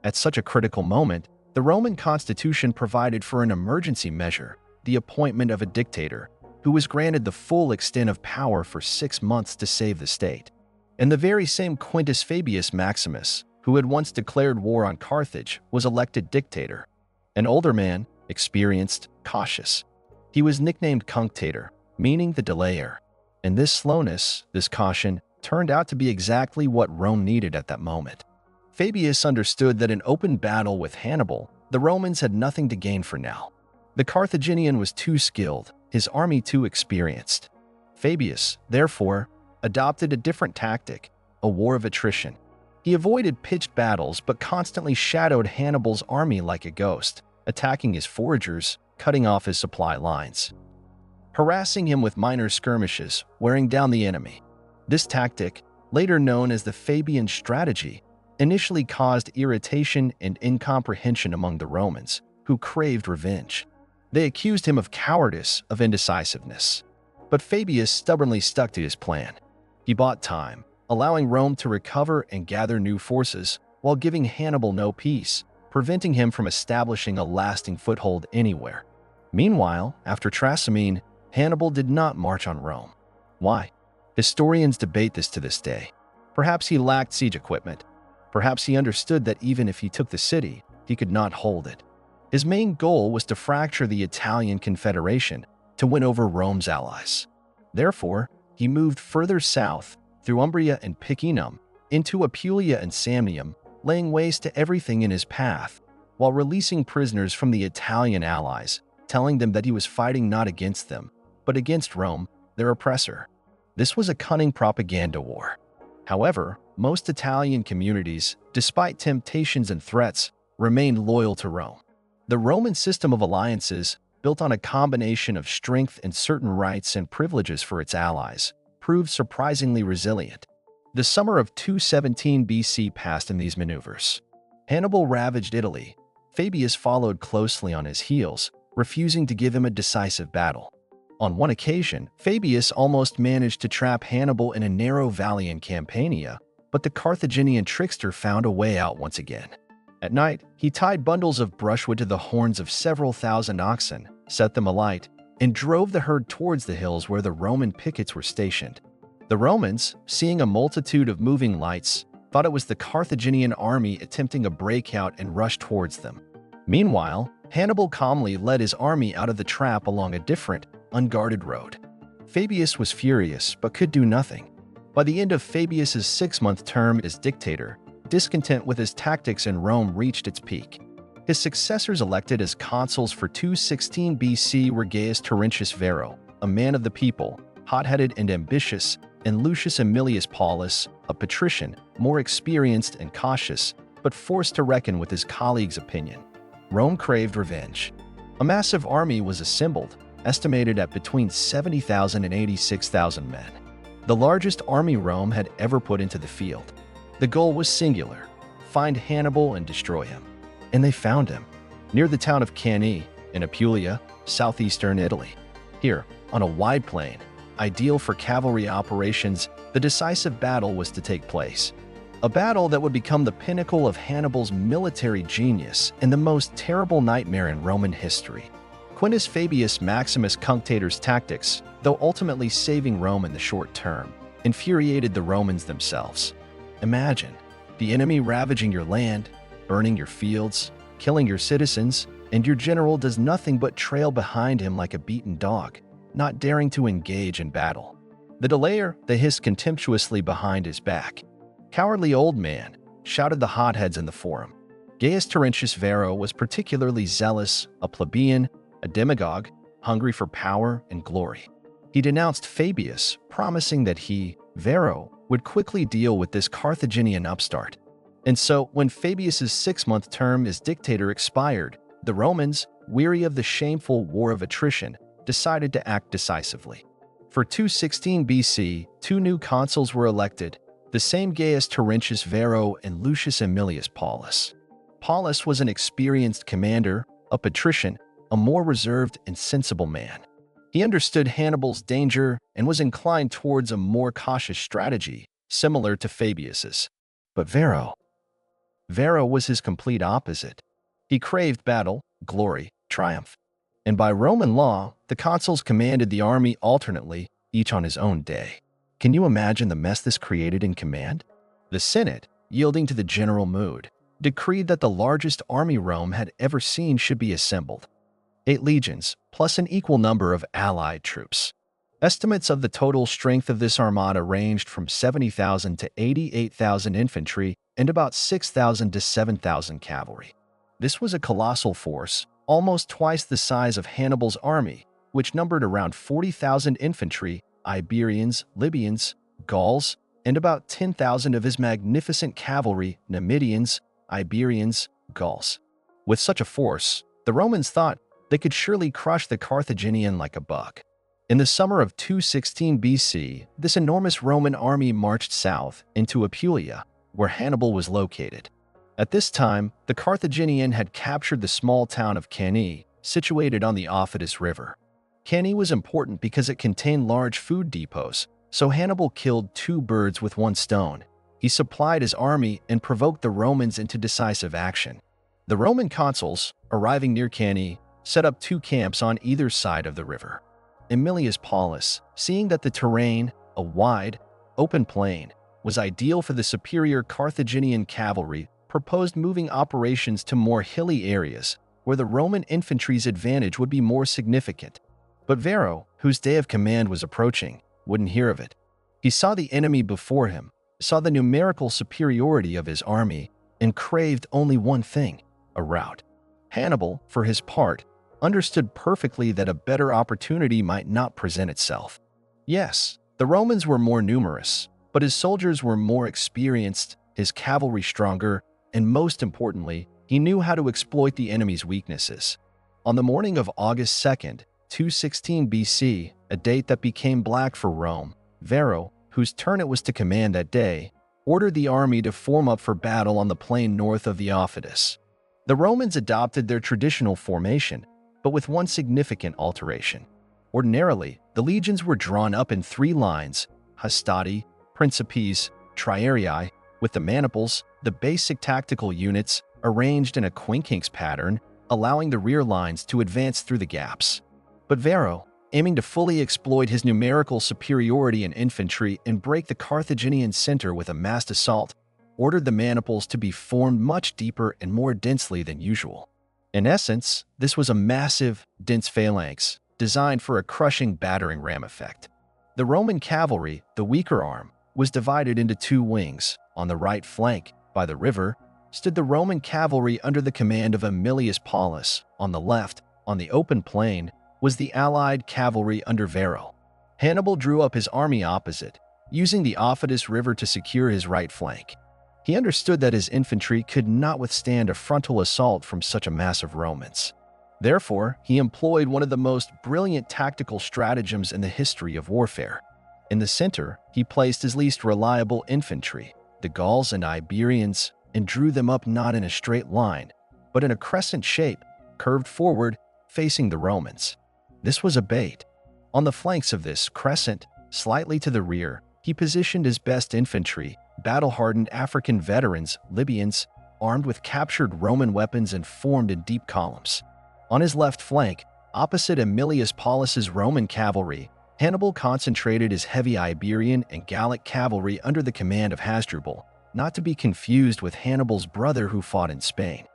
At such a critical moment, the Roman constitution provided for an emergency measure, the appointment of a dictator, who was granted the full extent of power for 6 months to save the state. And the very same Quintus Fabius Maximus, who had once declared war on Carthage, was elected dictator. An older man, experienced, cautious. He was nicknamed Cunctator, meaning the delayer. And this slowness, this caution, turned out to be exactly what Rome needed at that moment. Fabius understood that in open battle with Hannibal, the Romans had nothing to gain for now. The Carthaginian was too skilled, his army too experienced. Fabius, therefore, adopted a different tactic, a war of attrition. He avoided pitched battles but constantly shadowed Hannibal's army like a ghost, attacking his foragers, cutting off his supply lines, harassing him with minor skirmishes, wearing down the enemy. This tactic, later known as the Fabian strategy, initially caused irritation and incomprehension among the Romans, who craved revenge. They accused him of cowardice, of indecisiveness. But Fabius stubbornly stuck to his plan. He bought time, allowing Rome to recover and gather new forces, while giving Hannibal no peace, preventing him from establishing a lasting foothold anywhere. Meanwhile, after Trasimene, Hannibal did not march on Rome. Why? Historians debate this to this day. Perhaps he lacked siege equipment. Perhaps he understood that even if he took the city, he could not hold it. His main goal was to fracture the Italian Confederation to win over Rome's allies. Therefore, he moved further south through Umbria and Picenum into Apulia and Samnium, laying waste to everything in his path, while releasing prisoners from the Italian allies, telling them that he was fighting not against them, but against Rome, their oppressor. This was a cunning propaganda war. However, most Italian communities, despite temptations and threats, remained loyal to Rome. The Roman system of alliances, built on a combination of strength and certain rights and privileges for its allies, proved surprisingly resilient. The summer of 217 BC passed in these maneuvers. Hannibal ravaged Italy. Fabius followed closely on his heels, refusing to give him a decisive battle. On one occasion, Fabius almost managed to trap Hannibal in a narrow valley in Campania, but the Carthaginian trickster found a way out once again. At night, he tied bundles of brushwood to the horns of several thousand oxen, set them alight, and drove the herd towards the hills where the Roman pickets were stationed. The Romans, seeing a multitude of moving lights, thought it was the Carthaginian army attempting a breakout and rushed towards them. Meanwhile, Hannibal calmly led his army out of the trap along a different, unguarded road. Fabius was furious but could do nothing. By the end of Fabius's 6-month term as dictator, discontent with his tactics in Rome reached its peak. His successors elected as consuls for 216 BC were Gaius Terentius Varro, a man of the people, hot-headed and ambitious, and Lucius Aemilius Paulus, a patrician, more experienced and cautious, but forced to reckon with his colleagues' opinion. Rome craved revenge. A massive army was assembled, estimated at between 70,000 and 86,000 men. The largest army Rome had ever put into the field. The goal was singular: find Hannibal and destroy him. And they found him, near the town of Cannae, in Apulia, southeastern Italy. Here, on a wide plain, ideal for cavalry operations, the decisive battle was to take place. A battle that would become the pinnacle of Hannibal's military genius and the most terrible nightmare in Roman history. Quintus Fabius Maximus Cunctator's tactics, though ultimately saving Rome in the short term, infuriated the Romans themselves. Imagine the enemy ravaging your land, burning your fields, killing your citizens, and your general does nothing but trail behind him like a beaten dog, not daring to engage in battle. The delayer, they hissed contemptuously behind his back. "Cowardly old man," shouted the hotheads in the forum. Gaius Terentius Varro was particularly zealous, a plebeian, a demagogue, hungry for power and glory. He denounced Fabius, promising that he, Varro, would quickly deal with this Carthaginian upstart. And so, when Fabius's 6-month term as dictator expired, the Romans, weary of the shameful war of attrition, decided to act decisively. For 216 BC, 2 new consuls were elected, the same Gaius Terentius Varro and Lucius Aemilius Paulus. Paulus was an experienced commander, a patrician, a more reserved and sensible man. He understood Hannibal's danger and was inclined towards a more cautious strategy, similar to Fabius's. But Varro was his complete opposite. He craved battle, glory, triumph. And by Roman law, the consuls commanded the army alternately, each on his own day. Can you imagine the mess this created in command? The Senate, yielding to the general mood, decreed that the largest army Rome had ever seen should be assembled. 8 legions, plus an equal number of allied troops. Estimates of the total strength of this armada ranged from 70,000 to 88,000 infantry and about 6,000 to 7,000 cavalry. This was a colossal force, almost twice the size of Hannibal's army, which numbered around 40,000 infantry, Iberians, Libyans, Gauls, and about 10,000 of his magnificent cavalry, Numidians, Iberians, Gauls. With such a force, the Romans thought they could surely crush the Carthaginian like a bug. In the summer of 216 BC, this enormous Roman army marched south into Apulia, where Hannibal was located. At this time, the Carthaginian had captured the small town of Cannae, situated on the Audacious River. Cannae was important because it contained large food depots, so Hannibal killed 2 birds with 1 stone. He supplied his army and provoked the Romans into decisive action. The Roman consuls, arriving near Cannae, set up 2 camps on either side of the river. Aemilius Paulus, seeing that the terrain, a wide, open plain, was ideal for the superior Carthaginian cavalry, proposed moving operations to more hilly areas where the Roman infantry's advantage would be more significant. But Varro, whose day of command was approaching, wouldn't hear of it. He saw the enemy before him, saw the numerical superiority of his army, and craved only one thing: a rout. Hannibal, for his part, understood perfectly that a better opportunity might not present itself. Yes, the Romans were more numerous, but his soldiers were more experienced, his cavalry stronger, and most importantly, he knew how to exploit the enemy's weaknesses. On the morning of August 2nd, 216 BC, a date that became black for Rome, Varro, whose turn it was to command that day, ordered the army to form up for battle on the plain north of the Audacious. The Romans adopted their traditional formation, but with one significant alteration. Ordinarily, the legions were drawn up in 3 lines: hastati, principes, triarii, with the maniples, the basic tactical units, arranged in a quincunx pattern, allowing the rear lines to advance through the gaps. But Varro, aiming to fully exploit his numerical superiority in infantry and break the Carthaginian center with a massed assault, ordered the maniples to be formed much deeper and more densely than usual. In essence, this was a massive, dense phalanx, designed for a crushing battering ram effect. The Roman cavalry, the weaker arm, was divided into 2 wings. On the right flank, by the river, stood the Roman cavalry under the command of Aemilius Paulus. On the left, on the open plain, was the allied cavalry under Varro. Hannibal drew up his army opposite, using the Audacious River to secure his right flank. He understood that his infantry could not withstand a frontal assault from such a mass of Romans. Therefore, he employed one of the most brilliant tactical stratagems in the history of warfare. In the center, he placed his least reliable infantry, the Gauls and Iberians, and drew them up not in a straight line, but in a crescent shape, curved forward, facing the Romans. This was a bait. On the flanks of this crescent, slightly to the rear, he positioned his best infantry, battle-hardened African veterans, Libyans, armed with captured Roman weapons and formed in deep columns. On his left flank, opposite Aemilius Paulus's Roman cavalry, Hannibal concentrated his heavy Iberian and Gallic cavalry under the command of Hasdrubal, not to be confused with Hannibal's brother who fought in Spain.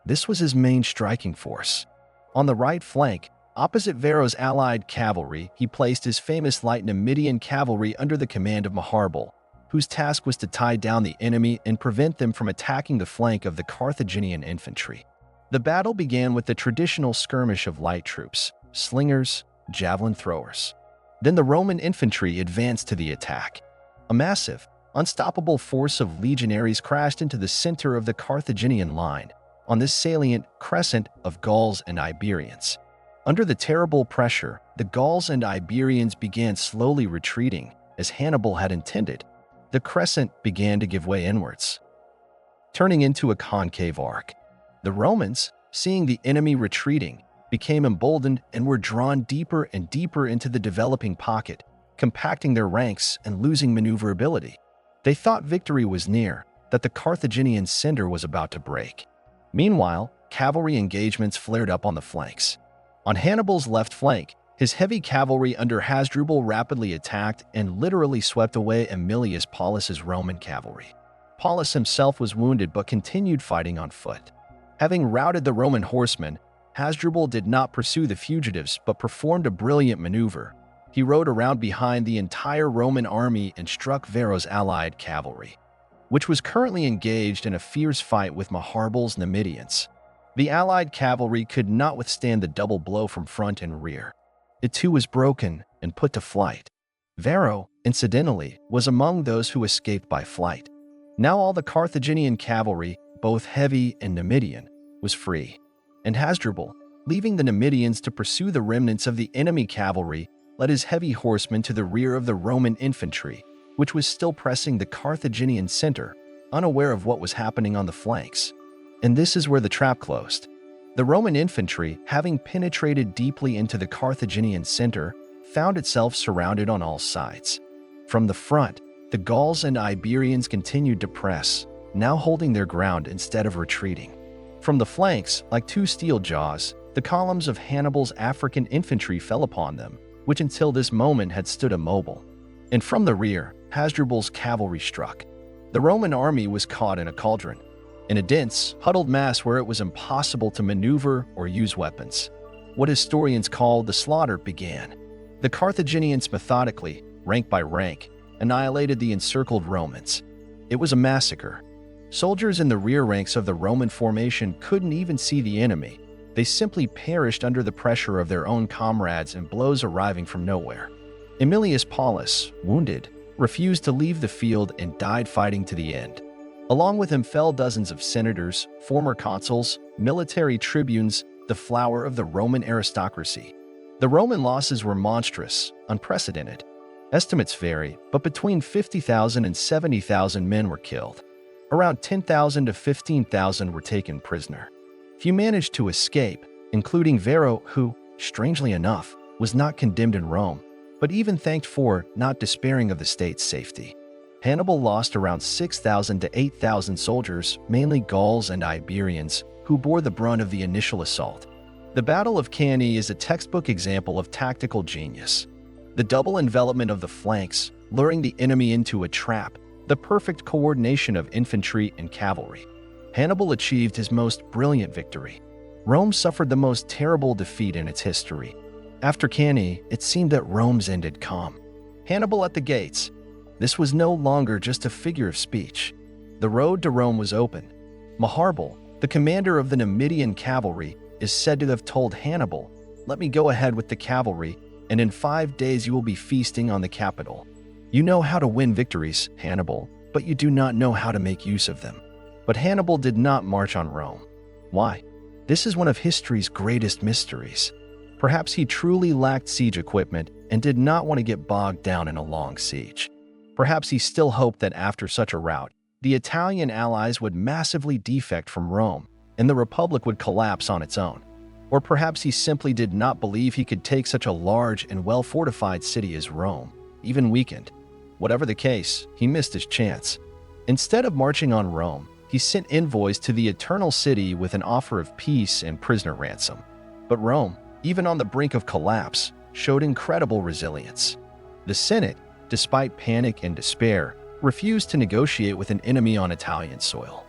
This was his main striking force. On the right flank, opposite Varro's allied cavalry, he placed his famous light Numidian cavalry under the command of Hannibal, whose task was to tie down the enemy and prevent them from attacking the flank of the Carthaginian infantry. The battle began with the traditional skirmish of light troops, slingers, javelin throwers. Then the Roman infantry advanced to the attack. A massive, unstoppable force of legionaries crashed into the center of the Carthaginian line, on this salient crescent of Gauls and Iberians. Under the terrible pressure, the Gauls and Iberians began slowly retreating, as Hannibal had intended. The crescent began to give way inwards, turning into a concave arc. The Romans, seeing the enemy retreating, became emboldened and were drawn deeper and deeper into the developing pocket, compacting their ranks and losing maneuverability. They thought victory was near, that the Carthaginian cinder was about to break. Meanwhile, cavalry engagements flared up on the flanks. On Hannibal's left flank, his heavy cavalry under Hasdrubal rapidly attacked and literally swept away Aemilius Paulus's Roman cavalry. Paulus himself was wounded but continued fighting on foot. Having routed the Roman horsemen, Hasdrubal did not pursue the fugitives but performed a brilliant maneuver. He rode around behind the entire Roman army and struck Varro's allied cavalry, which was currently engaged in a fierce fight with Maharbal's Numidians. The allied cavalry could not withstand the double blow from front and rear. It too was broken and put to flight. Varro, incidentally, was among those who escaped by flight. Now all the Carthaginian cavalry, both heavy and Numidian, was free, and Hasdrubal, leaving the Numidians to pursue the remnants of the enemy cavalry, led his heavy horsemen to the rear of the Roman infantry, which was still pressing the Carthaginian center, unaware of what was happening on the flanks. And this is where the trap closed. The Roman infantry, having penetrated deeply into the Carthaginian center, found itself surrounded on all sides. From the front, the Gauls and Iberians continued to press, now holding their ground instead of retreating. From the flanks, like two steel jaws, the columns of Hannibal's African infantry fell upon them, which until this moment had stood immobile. And from the rear, Hasdrubal's cavalry struck. The Roman army was caught in a cauldron, in a dense, huddled mass where it was impossible to maneuver or use weapons. What historians call the slaughter began. The Carthaginians methodically, rank by rank, annihilated the encircled Romans. It was a massacre. Soldiers in the rear ranks of the Roman formation couldn't even see the enemy. They simply perished under the pressure of their own comrades and blows arriving from nowhere. Aemilius Paulus, wounded, refused to leave the field and died fighting to the end. Along with him fell dozens of senators, former consuls, military tribunes, the flower of the Roman aristocracy. The Roman losses were monstrous, unprecedented. Estimates vary, but between 50,000 and 70,000 men were killed. Around 10,000 to 15,000 were taken prisoner. Few managed to escape, including Varro, who, strangely enough, was not condemned in Rome, but even thanked for not despairing of the state's safety. Hannibal lost around 6,000 to 8,000 soldiers, mainly Gauls and Iberians, who bore the brunt of the initial assault. The Battle of Cannae is a textbook example of tactical genius. The double envelopment of the flanks, luring the enemy into a trap, the perfect coordination of infantry and cavalry. Hannibal achieved his most brilliant victory. Rome suffered the most terrible defeat in its history. After Cannae, it seemed that Rome's ended calm. Hannibal at the gates. This was no longer just a figure of speech. The road to Rome was open. Maharbal, the commander of the Numidian cavalry, is said to have told Hannibal, "Let me go ahead with the cavalry, and in 5 days you will be feasting on the capital. You know how to win victories, Hannibal, but you do not know how to make use of them." But Hannibal did not march on Rome. Why? This is one of history's greatest mysteries. Perhaps he truly lacked siege equipment and did not want to get bogged down in a long siege. Perhaps he still hoped that after such a rout, the Italian allies would massively defect from Rome and the Republic would collapse on its own. Or perhaps he simply did not believe he could take such a large and well-fortified city as Rome, even weakened. Whatever the case, he missed his chance. Instead of marching on Rome, he sent envoys to the Eternal City with an offer of peace and prisoner ransom. But Rome, even on the brink of collapse, showed incredible resilience. The Senate, despite panic and despair, refused to negotiate with an enemy on Italian soil.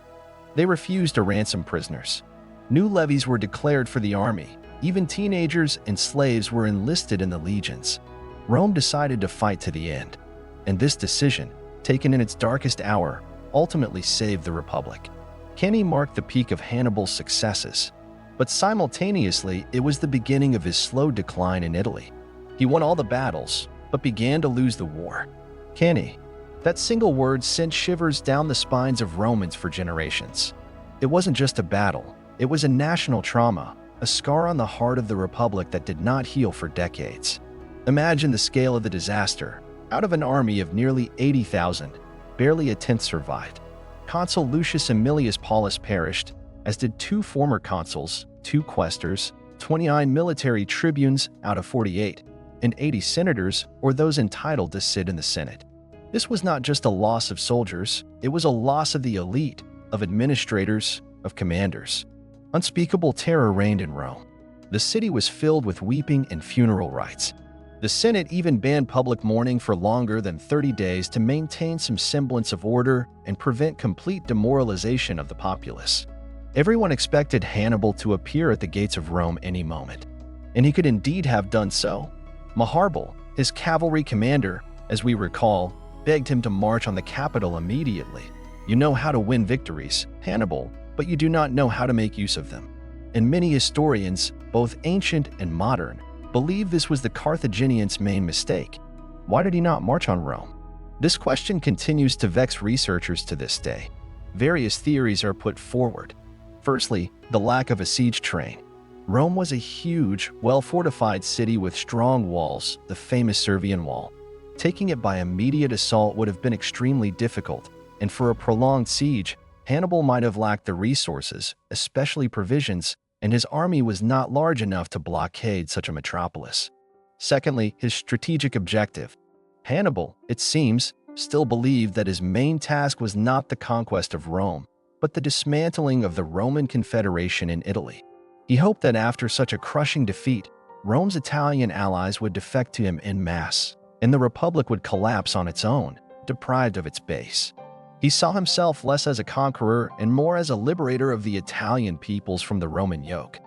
They refused to ransom prisoners. New levies were declared for the army. Even teenagers and slaves were enlisted in the legions. Rome decided to fight to the end. And this decision, taken in its darkest hour, ultimately saved the Republic. Cannae marked the peak of Hannibal's successes, but simultaneously it was the beginning of his slow decline in Italy. He won all the battles, but began to lose the war. Cannae, that single word sent shivers down the spines of Romans for generations. It wasn't just a battle, it was a national trauma, a scar on the heart of the Republic that did not heal for decades. Imagine the scale of the disaster. Out of an army of nearly 80,000, barely a tenth survived. Consul Lucius Aemilius Paulus perished, as did 2 former consuls, 2 quaestors, 29 military tribunes out of 48, and 80 senators or those entitled to sit in the Senate. This was not just a loss of soldiers, it was a loss of the elite, of administrators, of commanders. Unspeakable terror reigned in Rome. The city was filled with weeping and funeral rites. The Senate even banned public mourning for longer than 30 days to maintain some semblance of order and prevent complete demoralization of the populace. Everyone expected Hannibal to appear at the gates of Rome any moment, and he could indeed have done so. Hannibal, his cavalry commander, as we recall, begged him to march on the capital immediately. You know how to win victories, Hannibal, but you do not know how to make use of them. And many historians, both ancient and modern, believe this was the Carthaginians' main mistake. Why did he not march on Rome? This question continues to vex researchers to this day. Various theories are put forward. Firstly, the lack of a siege train. Rome was a huge, well-fortified city with strong walls, the famous Servian Wall. Taking it by immediate assault would have been extremely difficult, and for a prolonged siege, Hannibal might have lacked the resources, especially provisions, and his army was not large enough to blockade such a metropolis. Secondly, his strategic objective. Hannibal, it seems, still believed that his main task was not the conquest of Rome, but the dismantling of the Roman Confederation in Italy. He hoped that after such a crushing defeat, Rome's Italian allies would defect to him en masse, and the Republic would collapse on its own, deprived of its base. He saw himself less as a conqueror and more as a liberator of the Italian peoples from the Roman yoke.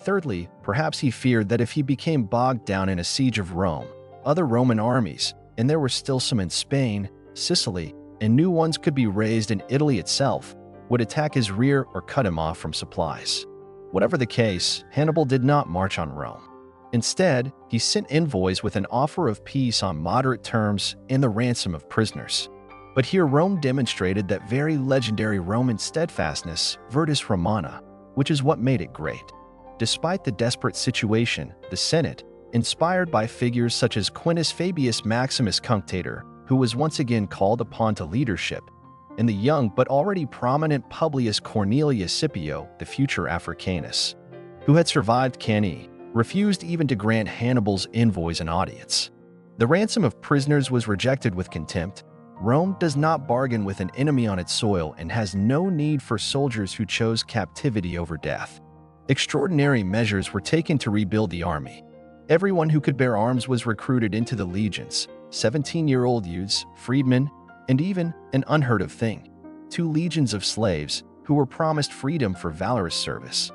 Thirdly, perhaps he feared that if he became bogged down in a siege of Rome, other Roman armies, and there were still some in Spain, Sicily, and new ones could be raised in Italy itself, would attack his rear or cut him off from supplies. Whatever the case, Hannibal did not march on Rome. Instead, he sent envoys with an offer of peace on moderate terms and the ransom of prisoners. But here Rome demonstrated that very legendary Roman steadfastness, Virtus Romana, which is what made it great. Despite the desperate situation, the Senate, inspired by figures such as Quintus Fabius Maximus Cunctator, who was once again called upon to leadership, and the young but already prominent Publius Cornelius Scipio, the future Africanus, who had survived Cannae, refused even to grant Hannibal's envoys an audience. The ransom of prisoners was rejected with contempt. Rome does not bargain with an enemy on its soil and has no need for soldiers who chose captivity over death. Extraordinary measures were taken to rebuild the army. Everyone who could bear arms was recruited into the legions, 17-year-old youths, freedmen, and even, an unheard of thing, 2 legions of slaves who were promised freedom for valorous service.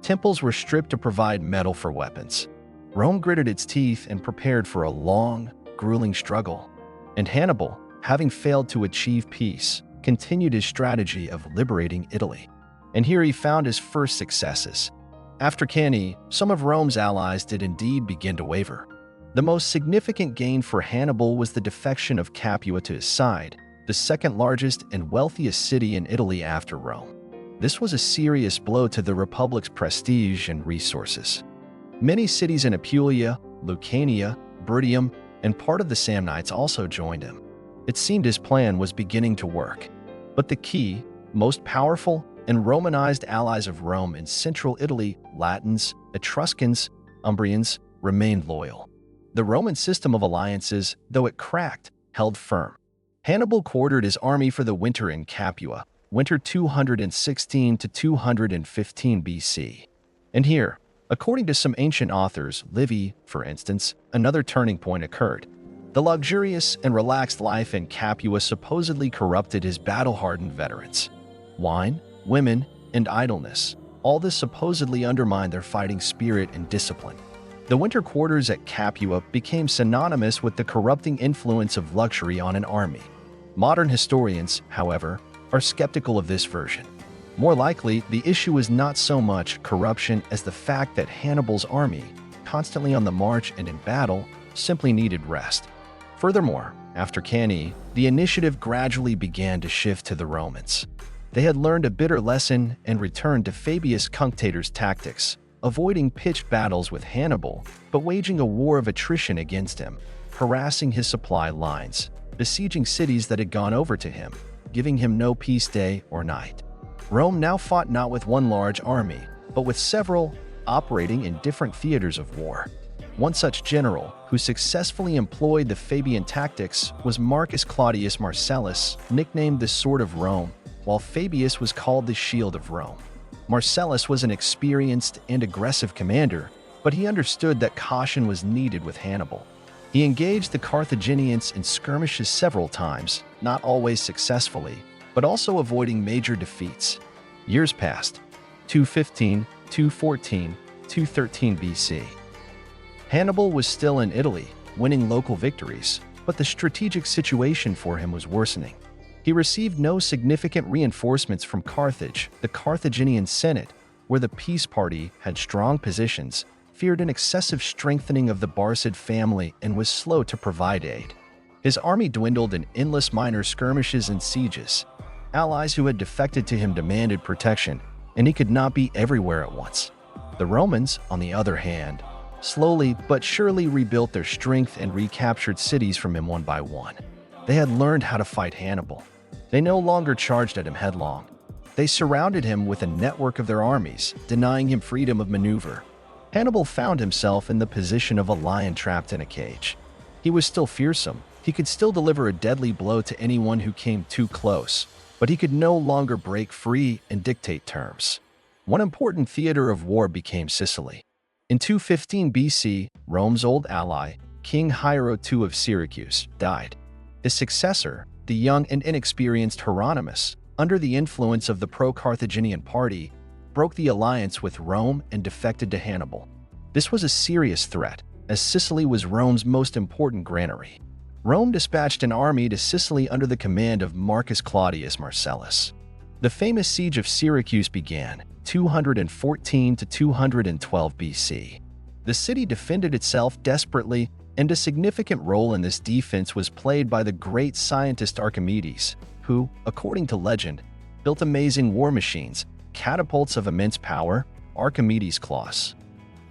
Temples were stripped to provide metal for weapons. Rome gritted its teeth and prepared for a long, grueling struggle. And Hannibal, having failed to achieve peace, continued his strategy of liberating Italy. And here he found his first successes. After Cannae, some of Rome's allies did indeed begin to waver. The most significant gain for Hannibal was the defection of Capua to his side, the second largest and wealthiest city in Italy after Rome. This was a serious blow to the Republic's prestige and resources. Many cities in Apulia, Lucania, Bruttium, and part of the Samnites also joined him. It seemed his plan was beginning to work. But the key, most powerful, and Romanized allies of Rome in central Italy, Latins, Etruscans, Umbrians, remained loyal. The Roman system of alliances, though it cracked, held firm. Hannibal quartered his army for the winter in Capua, winter 216 to 215 BC. And here, according to some ancient authors, Livy, for instance, another turning point occurred. The luxurious and relaxed life in Capua supposedly corrupted his battle-hardened veterans. Wine, women, and idleness, all this supposedly undermined their fighting spirit and discipline. The winter quarters at Capua became synonymous with the corrupting influence of luxury on an army. Modern historians, however, are skeptical of this version. More likely, the issue is not so much corruption as the fact that Hannibal's army, constantly on the march and in battle, simply needed rest. Furthermore, after Cannae, the initiative gradually began to shift to the Romans. They had learned a bitter lesson and returned to Fabius Cunctator's tactics, avoiding pitched battles with Hannibal, but waging a war of attrition against him, harassing his supply lines, besieging cities that had gone over to him, giving him no peace day or night. Rome now fought not with one large army, but with several, operating in different theaters of war. One such general, who successfully employed the Fabian tactics, was Marcus Claudius Marcellus, nicknamed the Sword of Rome, while Fabius was called the Shield of Rome. Marcellus was an experienced and aggressive commander, but he understood that caution was needed with Hannibal. He engaged the Carthaginians in skirmishes several times, not always successfully, but also avoiding major defeats. Years passed. 215, 214, 213 BC. Hannibal was still in Italy, winning local victories, but the strategic situation for him was worsening. He received no significant reinforcements from Carthage. The Carthaginian Senate, where the peace party had strong positions, feared an excessive strengthening of the Barcid family and was slow to provide aid. His army dwindled in endless minor skirmishes and sieges. Allies who had defected to him demanded protection, and he could not be everywhere at once. The Romans, on the other hand, slowly but surely rebuilt their strength and recaptured cities from him one by one. They had learned how to fight Hannibal. They no longer charged at him headlong. They surrounded him with a network of their armies, denying him freedom of maneuver. Hannibal found himself in the position of a lion trapped in a cage. He was still fearsome. He could still deliver a deadly blow to anyone who came too close, but he could no longer break free and dictate terms. One important theater of war became Sicily. In 215 BC, Rome's old ally, King Hiero II of Syracuse, died. His successor, the young and inexperienced Hieronymus, under the influence of the pro-Carthaginian party, broke the alliance with Rome and defected to Hannibal. This was a serious threat, as Sicily was Rome's most important granary. Rome dispatched an army to Sicily under the command of Marcus Claudius Marcellus. The famous siege of Syracuse began 214 to 212 BC. The city defended itself desperately, and a significant role in this defense was played by the great scientist Archimedes, who, according to legend, built amazing war machines, catapults of immense power, Archimedes' claws,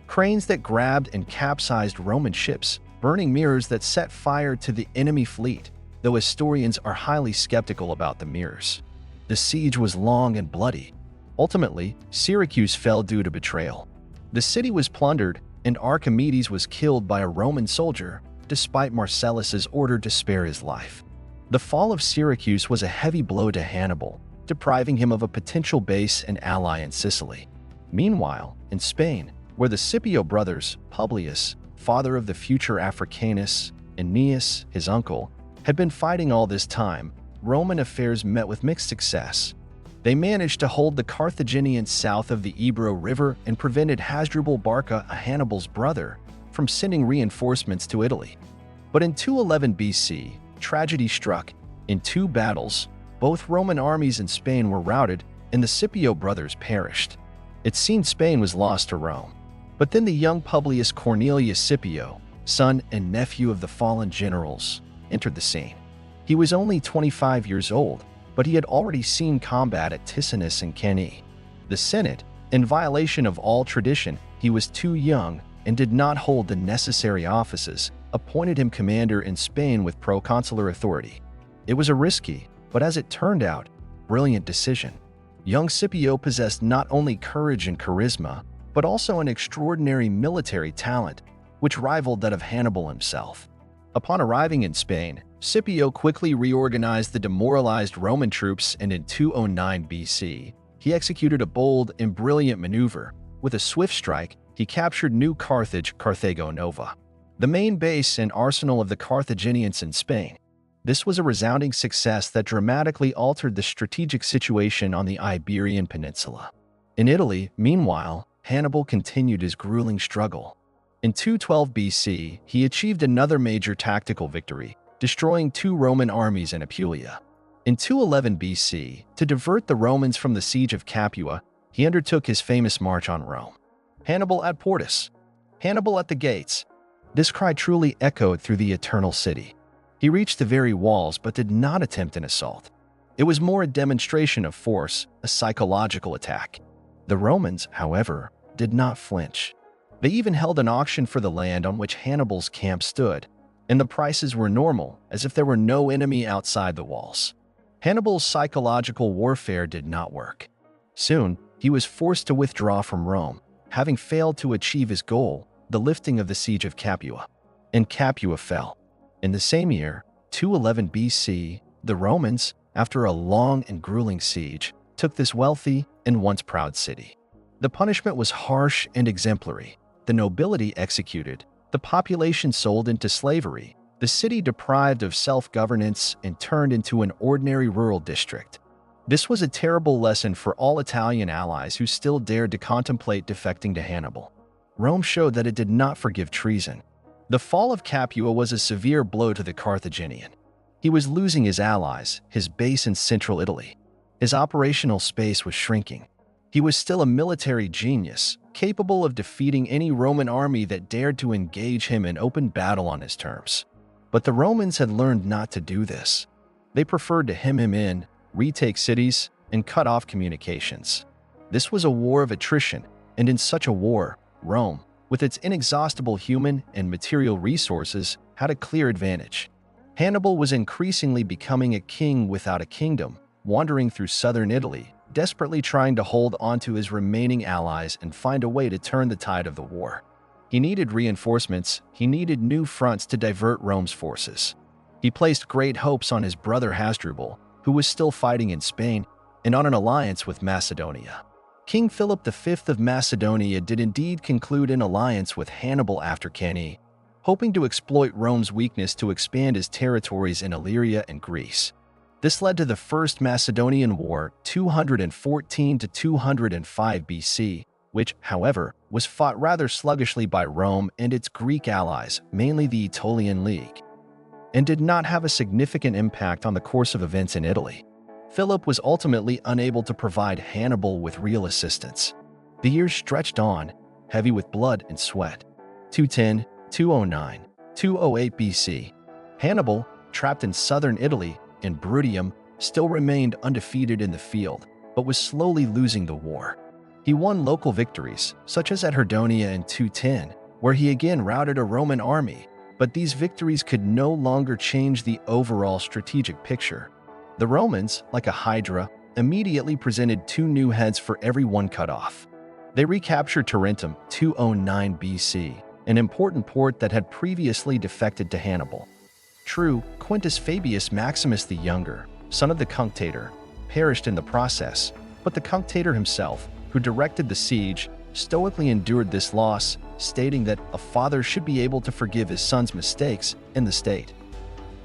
cranes that grabbed and capsized Roman ships, burning mirrors that set fire to the enemy fleet, though historians are highly skeptical about the mirrors. The siege was long and bloody. Ultimately, Syracuse fell due to betrayal. The city was plundered, and Archimedes was killed by a Roman soldier, despite Marcellus's order to spare his life. The fall of Syracuse was a heavy blow to Hannibal, depriving him of a potential base and ally in Sicily. Meanwhile, in Spain, where the Scipio brothers, Publius, father of the future Africanus, and Aeneas, his uncle, had been fighting all this time, Roman affairs met with mixed success. They managed to hold the Carthaginians south of the Ebro River and prevented Hasdrubal Barca, Hannibal's brother, from sending reinforcements to Italy. But in 211 BC, tragedy struck. In two battles, both Roman armies in Spain were routed, and the Scipio brothers perished. It seemed Spain was lost to Rome. But then the young Publius Cornelius Scipio, son and nephew of the fallen generals, entered the scene. He was only 25 years old, but he had already seen combat at Ticinus and Cannae. The Senate, in violation of all tradition, he was too young and did not hold the necessary offices, appointed him commander in Spain with proconsular authority. It was a risky, but as it turned out, brilliant decision. Young Scipio possessed not only courage and charisma, but also an extraordinary military talent, which rivaled that of Hannibal himself. Upon arriving in Spain, Scipio quickly reorganized the demoralized Roman troops, and in 209 BC, he executed a bold and brilliant maneuver. With a swift strike, he captured New Carthage, Carthago Nova, the main base and arsenal of the Carthaginians in Spain. This was a resounding success that dramatically altered the strategic situation on the Iberian Peninsula. In Italy, meanwhile, Hannibal continued his grueling struggle. In 212 BC, he achieved another major tactical victory, destroying two Roman armies in Apulia. In 211 BC, to divert the Romans from the siege of Capua, he undertook his famous march on Rome. Hannibal at Portus, Hannibal at the gates. This cry truly echoed through the eternal city. He reached the very walls but did not attempt an assault. It was more a demonstration of force, a psychological attack. The Romans, however, did not flinch. They even held an auction for the land on which Hannibal's camp stood, and the prices were normal, as if there were no enemy outside the walls. Hannibal's psychological warfare did not work. Soon, he was forced to withdraw from Rome, having failed to achieve his goal, the lifting of the siege of Capua. And Capua fell. In the same year, 211 BC, the Romans, after a long and grueling siege, took this wealthy and once proud city. The punishment was harsh and exemplary. the nobility executed, the population sold into slavery, the city deprived of self-governance and turned into an ordinary rural district. This was a terrible lesson for all Italian allies who still dared to contemplate defecting to Hannibal. Rome showed that it did not forgive treason. The fall of Capua was a severe blow to the Carthaginian. He was losing his allies, his base in central Italy. His operational space was shrinking. He was still a military genius, capable of defeating any Roman army that dared to engage him in open battle on his terms. But the Romans had learned not to do this. They preferred to hem him in, retake cities, and cut off communications. This was a war of attrition, and in such a war, Rome, with its inexhaustible human and material resources, had a clear advantage. Hannibal was increasingly becoming a king without a kingdom, wandering through southern Italy, desperately trying to hold onto his remaining allies and find a way to turn the tide of the war. He needed reinforcements, he needed new fronts to divert Rome's forces. He placed great hopes on his brother Hasdrubal, who was still fighting in Spain, and on an alliance with Macedonia. King Philip V of Macedonia did indeed conclude an alliance with Hannibal after Cannae, hoping to exploit Rome's weakness to expand his territories in Illyria and Greece. This led to the First Macedonian War, 214 to 205 BC, which, however, was fought rather sluggishly by Rome and its Greek allies, mainly the Aetolian League, and did not have a significant impact on the course of events in Italy. Philip was ultimately unable to provide Hannibal with real assistance. The years stretched on, heavy with blood and sweat. 210, 209, 208 BC. Hannibal, trapped in southern Italy, in Bruttium, still remained undefeated in the field, but was slowly losing the war. He won local victories, such as at Herdonia in 210, where he again routed a Roman army, but these victories could no longer change the overall strategic picture. The Romans, like a hydra, immediately presented two new heads for every one cut off. They recaptured Tarentum 209 BC, an important port that had previously defected to Hannibal. True, Quintus Fabius Maximus the Younger, son of the Cunctator, perished in the process, but the Cunctator himself, who directed the siege, stoically endured this loss, stating that a father should be able to forgive his son's mistakes in the state.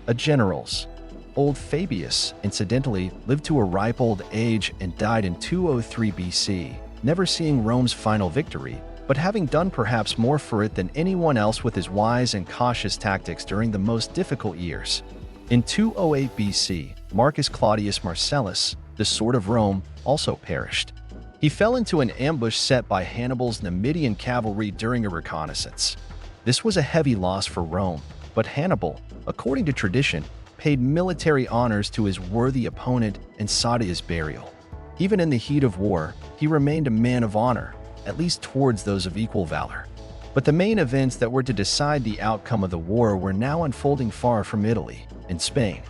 A general's. Old Fabius, incidentally, lived to a ripe old age and died in 203 BC, never seeing Rome's final victory, but having done perhaps more for it than anyone else with his wise and cautious tactics during the most difficult years. In 208 BC, Marcus Claudius Marcellus, the sword of Rome, also perished. He fell into an ambush set by Hannibal's Numidian cavalry during a reconnaissance. This was a heavy loss for Rome, but Hannibal, according to tradition, paid military honors to his worthy opponent and sought his burial. Even in the heat of war, he remained a man of honor, at least towards those of equal valor. But the main events that were to decide the outcome of the war were now unfolding far from Italy, in Spain.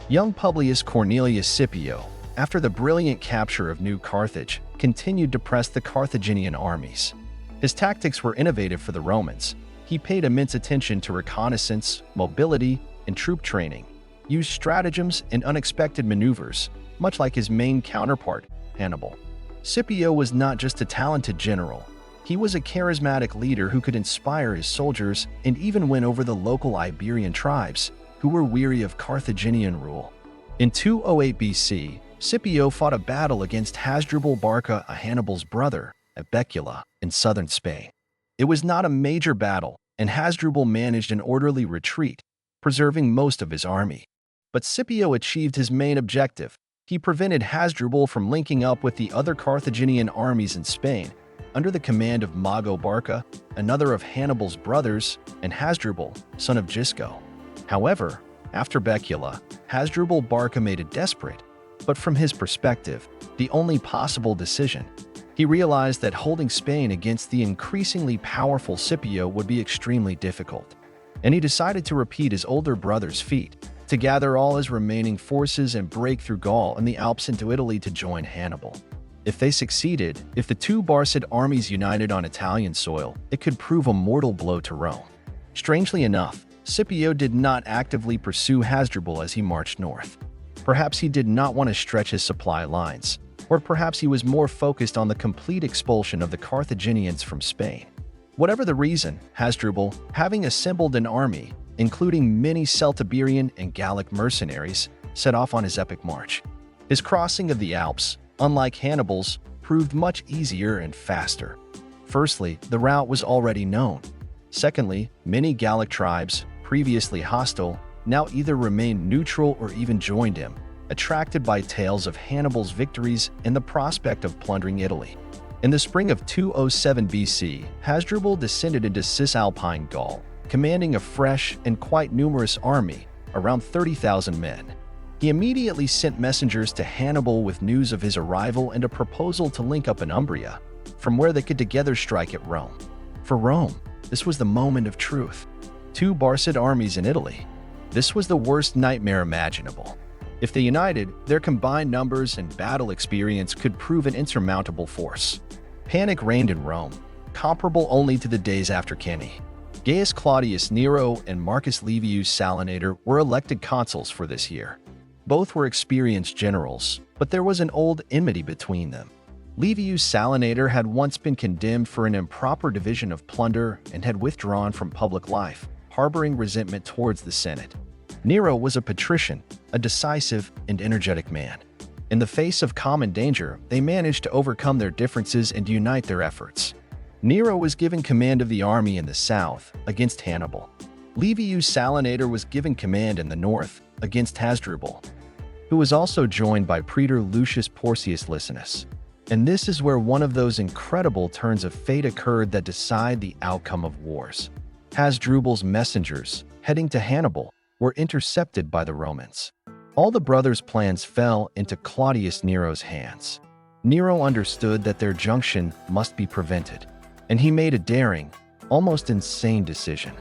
Young Publius Cornelius Scipio, after the brilliant capture of New Carthage, continued to press the Carthaginian armies. His tactics were innovative for the Romans. He paid immense attention to reconnaissance, mobility, and troop training, used stratagems and unexpected maneuvers, much like his main counterpart, Hannibal. Scipio was not just a talented general. He was a charismatic leader who could inspire his soldiers and even win over the local Iberian tribes, who were weary of Carthaginian rule. In 208 BC, Scipio fought a battle against Hasdrubal Barca, Hannibal's brother, at Becula in southern Spain. It was not a major battle, and Hasdrubal managed an orderly retreat, preserving most of his army. But Scipio achieved his main objective. He prevented Hasdrubal from linking up with the other Carthaginian armies in Spain, under the command of Mago Barca, another of Hannibal's brothers, and Hasdrubal, son of Gisco. However, after Becula, Hasdrubal Barca made it desperate, but from his perspective, the only possible decision. He realized that holding Spain against the increasingly powerful Scipio would be extremely difficult, and he decided to repeat his older brother's feat, to gather all his remaining forces and break through Gaul and the Alps into Italy to join Hannibal. If they succeeded, if the two Barcid armies united on Italian soil, it could prove a mortal blow to Rome. Strangely enough, Scipio did not actively pursue Hasdrubal as he marched north. Perhaps he did not want to stretch his supply lines, or perhaps he was more focused on the complete expulsion of the Carthaginians from Spain. Whatever the reason, Hasdrubal, having assembled an army, including many Celtiberian and Gallic mercenaries, set off on his epic march. His crossing of the Alps, unlike Hannibal's, proved much easier and faster. Firstly, the route was already known. Secondly, many Gallic tribes, previously hostile, now either remained neutral or even joined him, attracted by tales of Hannibal's victories and the prospect of plundering Italy. In the spring of 207 BC, Hasdrubal descended into Cisalpine Gaul, commanding a fresh and quite numerous army, around 30,000 men. He immediately sent messengers to Hannibal with news of his arrival and a proposal to link up in Umbria, from where they could together strike at Rome. For Rome, this was the moment of truth. Two Barcid armies in Italy. This was the worst nightmare imaginable. If they united, their combined numbers and battle experience could prove an insurmountable force. Panic reigned in Rome, comparable only to the days after Cannae. Gaius Claudius Nero and Marcus Livius Salinator were elected consuls for this year. Both were experienced generals, but there was an old enmity between them. Livius Salinator had once been condemned for an improper division of plunder and had withdrawn from public life, harboring resentment towards the Senate. Nero was a patrician, a decisive and energetic man. In the face of common danger, they managed to overcome their differences and unite their efforts. Nero was given command of the army in the south against Hannibal. Livius Salinator was given command in the north against Hasdrubal, who was also joined by praetor Lucius Porcius Licinus. And this is where one of those incredible turns of fate occurred that decide the outcome of wars. Hasdrubal's messengers, heading to Hannibal, were intercepted by the Romans. All the brothers' plans fell into Claudius Nero's hands. Nero understood that their junction must be prevented, and he made a daring, almost insane decision,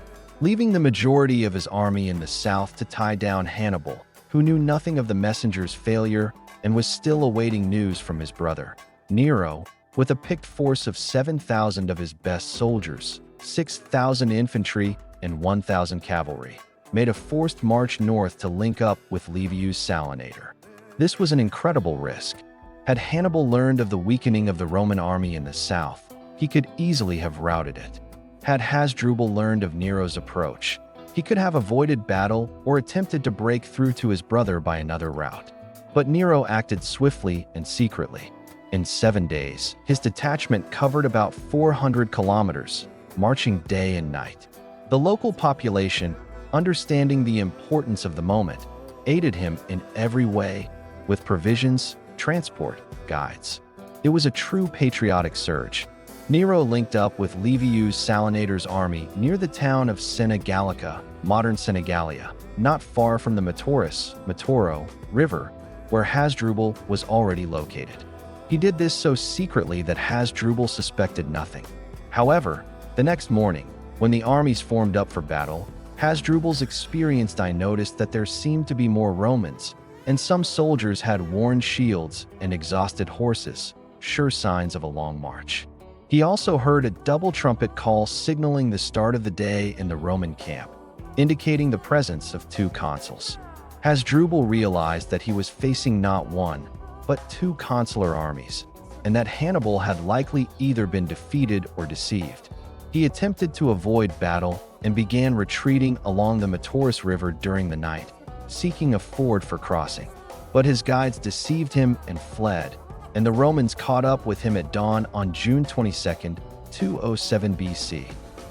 leaving the majority of his army in the south to tie down Hannibal, who knew nothing of the messenger's failure and was still awaiting news from his brother. Nero, with a picked force of 7,000 of his best soldiers, 6,000 infantry, and 1,000 cavalry, made a forced march north to link up with Livius Salinator. This was an incredible risk. Had Hannibal learned of the weakening of the Roman army in the south, he could easily have routed it. Had Hasdrubal learned of Nero's approach, he could have avoided battle or attempted to break through to his brother by another route. But Nero acted swiftly and secretly. In 7 days, his detachment covered about 400 kilometers, marching day and night. The local population, understanding the importance of the moment, aided him in every way, with provisions, transport, guides. It was a true patriotic surge. Nero linked up with Livius Salinator's army near the town of Sena Gallica, modern Senegalia, not far from the Matoro River, where Hasdrubal was already located. He did this so secretly that Hasdrubal suspected nothing. However, the next morning, when the armies formed up for battle, Hasdrubal's experienced eye noticed that there seemed to be more Romans, and some soldiers had worn shields and exhausted horses, sure signs of a long march. He also heard a double trumpet call signaling the start of the day in the Roman camp, indicating the presence of 2 consuls. Hasdrubal realized that he was facing not one, but 2 consular armies, and that Hannibal had likely either been defeated or deceived. He attempted to avoid battle and began retreating along the Matoro River during the night, seeking a ford for crossing. But his guides deceived him and fled, and the Romans caught up with him at dawn on June 22, 207 BC,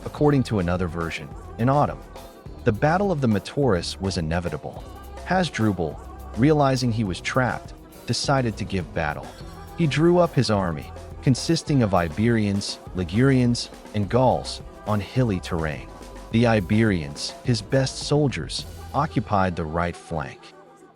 according to another version, in autumn. The Battle of the Matoro was inevitable. Hasdrubal, realizing he was trapped, decided to give battle. He drew up his army, consisting of Iberians, Ligurians, and Gauls, on hilly terrain. The Iberians, his best soldiers, occupied the right flank.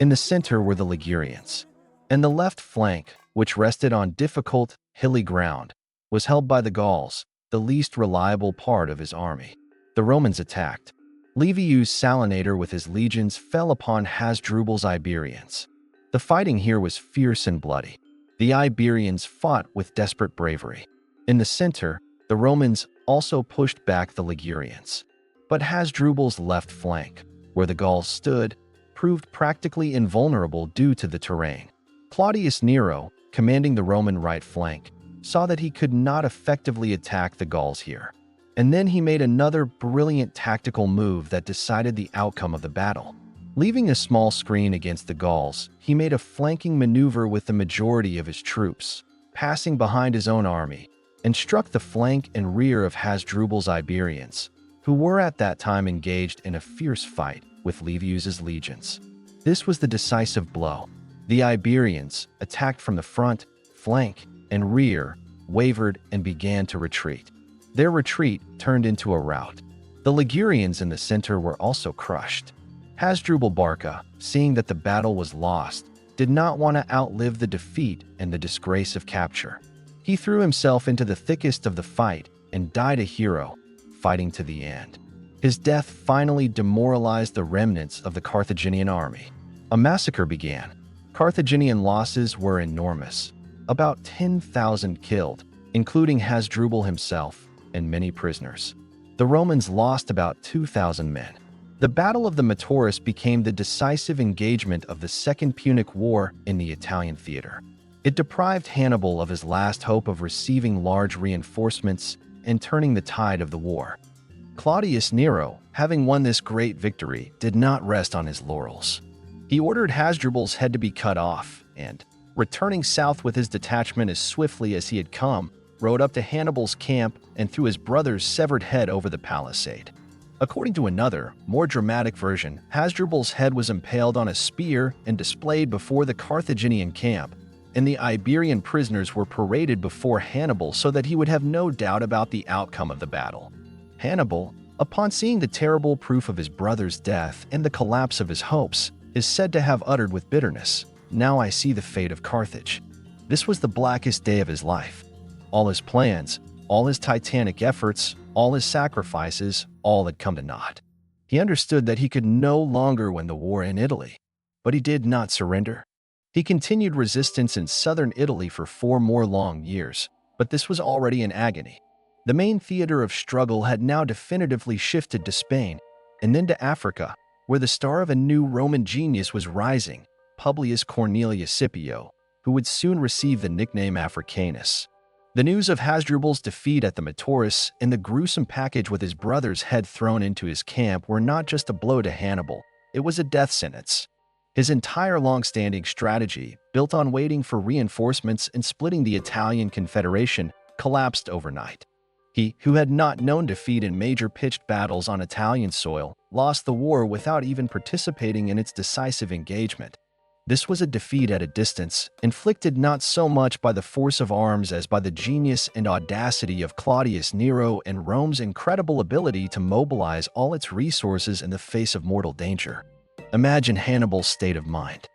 In the center were the Ligurians, and the left flank, which rested on difficult, hilly ground, was held by the Gauls, the least reliable part of his army. The Romans attacked. Livius Salinator with his legions fell upon Hasdrubal's Iberians. The fighting here was fierce and bloody. The Iberians fought with desperate bravery. In the center, the Romans also pushed back the Ligurians. But Hasdrubal's left flank, where the Gauls stood, proved practically invulnerable due to the terrain. Claudius Nero, commanding the Roman right flank, saw that he could not effectively attack the Gauls here. And then he made another brilliant tactical move that decided the outcome of the battle. Leaving a small screen against the Gauls, he made a flanking maneuver with the majority of his troops, passing behind his own army, and struck the flank and rear of Hasdrubal's Iberians, who were at that time engaged in a fierce fight with Livius's legions. This was the decisive blow. The Iberians, attacked from the front, flank, and rear, wavered and began to retreat. Their retreat turned into a rout. The Ligurians in the center were also crushed. Hasdrubal Barca, seeing that the battle was lost, did not want to outlive the defeat and the disgrace of capture. He threw himself into the thickest of the fight and died a hero, fighting to the end. His death finally demoralized the remnants of the Carthaginian army. A massacre began. Carthaginian losses were enormous. About 10,000 killed, including Hasdrubal himself, and many prisoners. The Romans lost about 2,000 men. The Battle of the Metaurus became the decisive engagement of the Second Punic War in the Italian theater. It deprived Hannibal of his last hope of receiving large reinforcements and turning the tide of the war. Claudius Nero, having won this great victory, did not rest on his laurels. He ordered Hasdrubal's head to be cut off and, returning south with his detachment as swiftly as he had come, rode up to Hannibal's camp and threw his brother's severed head over the palisade. According to another, more dramatic version, Hasdrubal's head was impaled on a spear and displayed before the Carthaginian camp, and the Iberian prisoners were paraded before Hannibal so that he would have no doubt about the outcome of the battle. Hannibal, upon seeing the terrible proof of his brother's death and the collapse of his hopes, is said to have uttered with bitterness, "Now I see the fate of Carthage." This was the blackest day of his life. All his plans, all his titanic efforts, all his sacrifices, all had come to naught. He understood that he could no longer win the war in Italy, but he did not surrender. He continued resistance in southern Italy for 4 more long years, but this was already in agony. The main theater of struggle had now definitively shifted to Spain, and then to Africa, where the star of a new Roman genius was rising, Publius Cornelius Scipio, who would soon receive the nickname Africanus. The news of Hasdrubal's defeat at the Metaurus and the gruesome package with his brother's head thrown into his camp were not just a blow to Hannibal, it was a death sentence. His entire long-standing strategy, built on waiting for reinforcements and splitting the Italian Confederation, collapsed overnight. He, who had not known defeat in major pitched battles on Italian soil, lost the war without even participating in its decisive engagement. This was a defeat at a distance, inflicted not so much by the force of arms as by the genius and audacity of Claudius Nero and Rome's incredible ability to mobilize all its resources in the face of mortal danger. Imagine Hannibal's state of mind.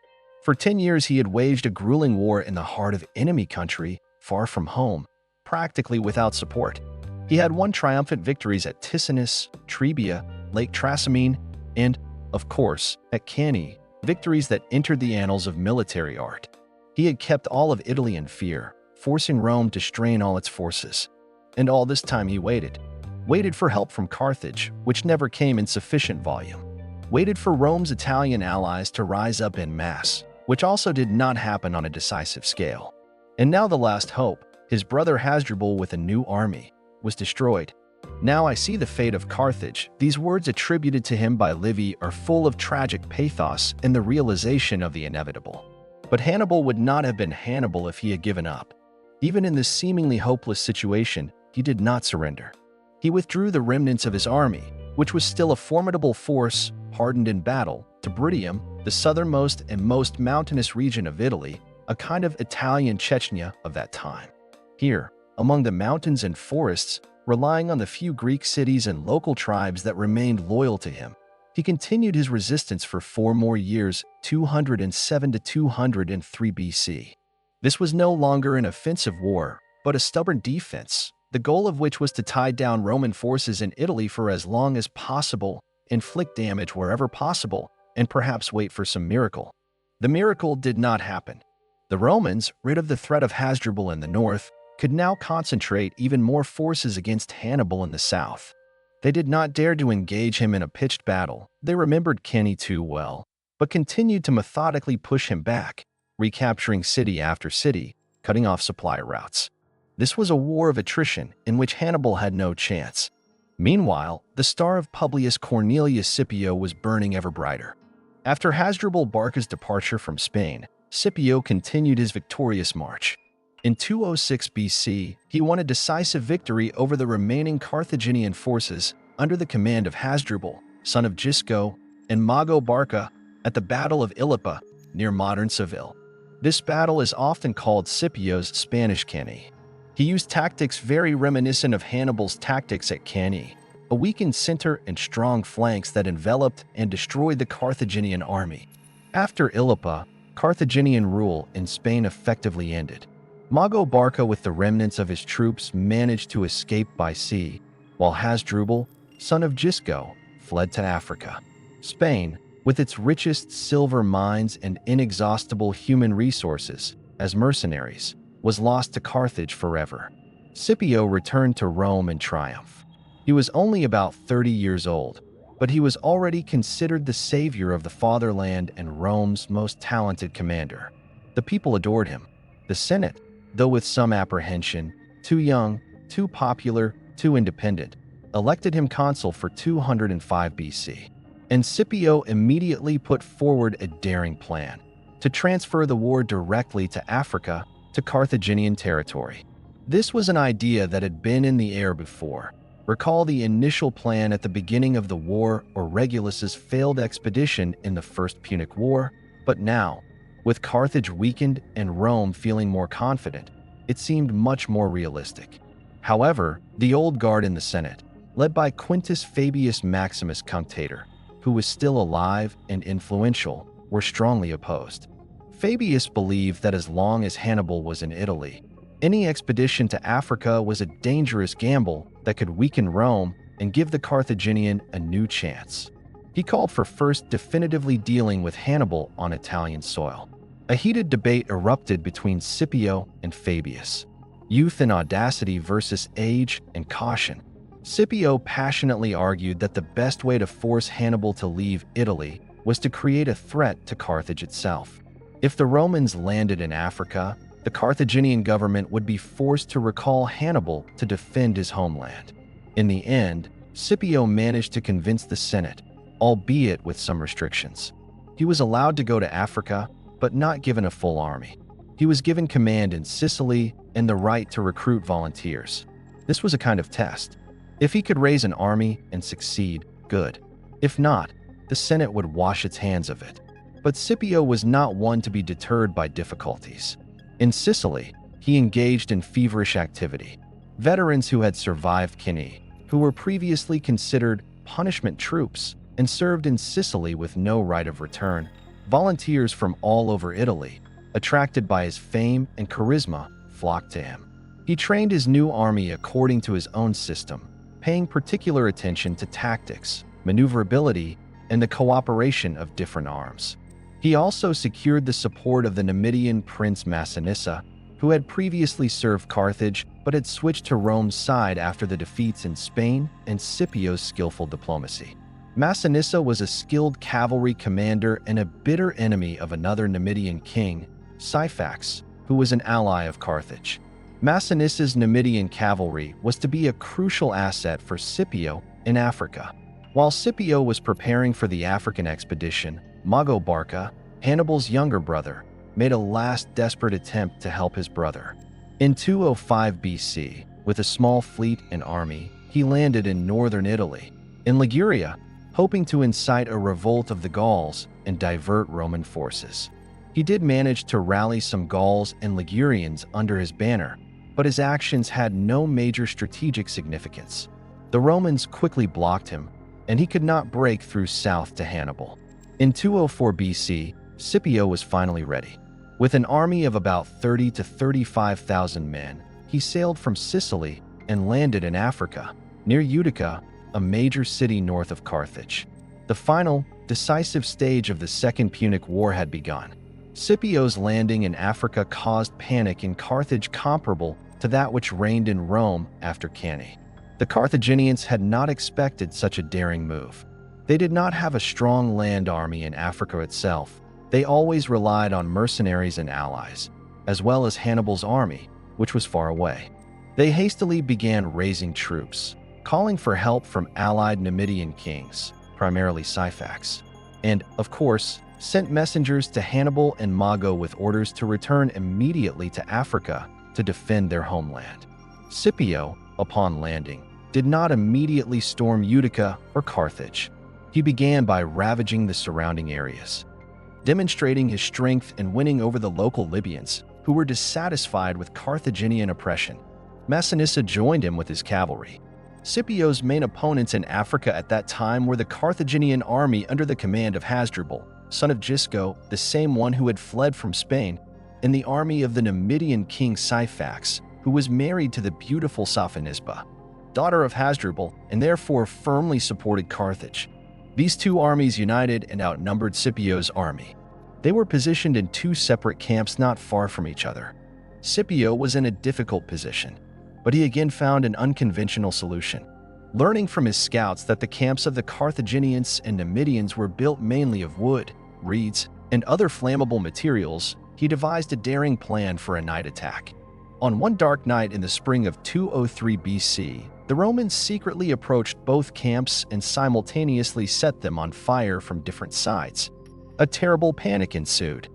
For 10 years he had waged a grueling war in the heart of enemy country, far from home, practically without support. He had won triumphant victories at Ticinus, Trebia, Lake Trasimene, and, of course, at Cannae, victories that entered the annals of military art. He had kept all of Italy in fear, forcing Rome to strain all its forces. And all this time he waited for help from Carthage, which never came in sufficient volume. Waited for Rome's Italian allies to rise up en masse, which also did not happen on a decisive scale. And now the last hope, his brother Hasdrubal with a new army, was destroyed. "Now I see the fate of Carthage." These words attributed to him by Livy are full of tragic pathos and the realization of the inevitable. But Hannibal would not have been Hannibal if he had given up. Even in this seemingly hopeless situation, he did not surrender. He withdrew the remnants of his army, which was still a formidable force, hardened in battle, to Bruttium, the southernmost and most mountainous region of Italy, a kind of Italian Chechnya of that time. Here, among the mountains and forests, relying on the few Greek cities and local tribes that remained loyal to him, he continued his resistance for 4 more years, 207 to 203 BC. This was no longer an offensive war, but a stubborn defense, the goal of which was to tie down Roman forces in Italy for as long as possible, inflict damage wherever possible, and perhaps wait for some miracle. The miracle did not happen. The Romans, rid of the threat of Hasdrubal in the north, could now concentrate even more forces against Hannibal in the south. They did not dare to engage him in a pitched battle. They remembered Cannae too well, but continued to methodically push him back, recapturing city after city, cutting off supply routes. This was a war of attrition in which Hannibal had no chance. Meanwhile, the star of Publius Cornelius Scipio was burning ever brighter. After Hasdrubal Barca's departure from Spain, Scipio continued his victorious march. In 206 BC, he won a decisive victory over the remaining Carthaginian forces under the command of Hasdrubal, son of Gisco, and Mago Barca at the Battle of Ilipa, near modern Seville. This battle is often called Scipio's Spanish Cannae. He used tactics very reminiscent of Hannibal's tactics at Cannae, a weakened center and strong flanks that enveloped and destroyed the Carthaginian army. After Ilipa, Carthaginian rule in Spain effectively ended. Mago Barca with the remnants of his troops managed to escape by sea, while Hasdrubal, son of Gisco, fled to Africa. Spain, with its richest silver mines and inexhaustible human resources as mercenaries, was lost to Carthage forever. Scipio returned to Rome in triumph. He was only about 30 years old, but he was already considered the savior of the fatherland and Rome's most talented commander. The people adored him. The Senate, though with some apprehension, too young, too popular, too independent, elected him consul for 205 BC. And Scipio immediately put forward a daring plan to transfer the war directly to Africa, to Carthaginian territory. This was an idea that had been in the air before. Recall the initial plan at the beginning of the war or Regulus's failed expedition in the First Punic War, but now, with Carthage weakened and Rome feeling more confident, it seemed much more realistic. However, the old guard in the Senate, led by Quintus Fabius Maximus Cunctator, who was still alive and influential, were strongly opposed. Fabius believed that as long as Hannibal was in Italy, any expedition to Africa was a dangerous gamble that could weaken Rome and give the Carthaginian a new chance. He called for first definitively dealing with Hannibal on Italian soil. A heated debate erupted between Scipio and Fabius. Youth and audacity versus age and caution. Scipio passionately argued that the best way to force Hannibal to leave Italy was to create a threat to Carthage itself. If the Romans landed in Africa, the Carthaginian government would be forced to recall Hannibal to defend his homeland. In the end, Scipio managed to convince the Senate, albeit with some restrictions. He was allowed to go to Africa, but not given a full army. He was given command in Sicily and the right to recruit volunteers. This was a kind of test. If he could raise an army and succeed, good. If not, the Senate would wash its hands of it. But Scipio was not one to be deterred by difficulties. In Sicily, he engaged in feverish activity. Veterans who had survived Cannae, who were previously considered punishment troops and served in Sicily with no right of return, volunteers from all over Italy, attracted by his fame and charisma, flocked to him. He trained his new army according to his own system, paying particular attention to tactics, maneuverability, and the cooperation of different arms. He also secured the support of the Numidian prince Massinissa, who had previously served Carthage but had switched to Rome's side after the defeats in Spain and Scipio's skillful diplomacy. Massinissa was a skilled cavalry commander and a bitter enemy of another Numidian king, Syphax, who was an ally of Carthage. Massinissa's Numidian cavalry was to be a crucial asset for Scipio in Africa. While Scipio was preparing for the African expedition, Mago Barca, Hannibal's younger brother, made a last desperate attempt to help his brother. In 205 BC, with a small fleet and army, he landed in northern Italy, in Liguria, hoping to incite a revolt of the Gauls and divert Roman forces. He did manage to rally some Gauls and Ligurians under his banner, but his actions had no major strategic significance. The Romans quickly blocked him, and he could not break through south to Hannibal. In 204 BC, Scipio was finally ready. With an army of about 30 to 35,000 men, he sailed from Sicily and landed in Africa, near Utica, a major city north of Carthage. The final, decisive stage of the Second Punic War had begun. Scipio's landing in Africa caused panic in Carthage comparable to that which reigned in Rome after Cannae. The Carthaginians had not expected such a daring move. They did not have a strong land army in Africa itself. They always relied on mercenaries and allies, as well as Hannibal's army, which was far away. They hastily began raising troops. calling for help from allied Numidian kings, primarily Syphax, and, of course, sent messengers to Hannibal and Mago with orders to return immediately to Africa to defend their homeland. Scipio, upon landing, did not immediately storm Utica or Carthage. He began by ravaging the surrounding areas, demonstrating his strength and winning over the local Libyans, who were dissatisfied with Carthaginian oppression. Massinissa joined him with his cavalry. Scipio's main opponents in Africa at that time were the Carthaginian army under the command of Hasdrubal, son of Gisco, the same one who had fled from Spain, and the army of the Numidian king Syphax, who was married to the beautiful Sophonisba, daughter of Hasdrubal, and therefore firmly supported Carthage. These two armies united and outnumbered Scipio's army. They were positioned in two separate camps not far from each other. Scipio was in a difficult position, but he again found an unconventional solution. Learning from his scouts that the camps of the Carthaginians and Numidians were built mainly of wood, reeds, and other flammable materials, he devised a daring plan for a night attack. On one dark night in the spring of 203 BC, the Romans secretly approached both camps and simultaneously set them on fire from different sides. A terrible panic ensued.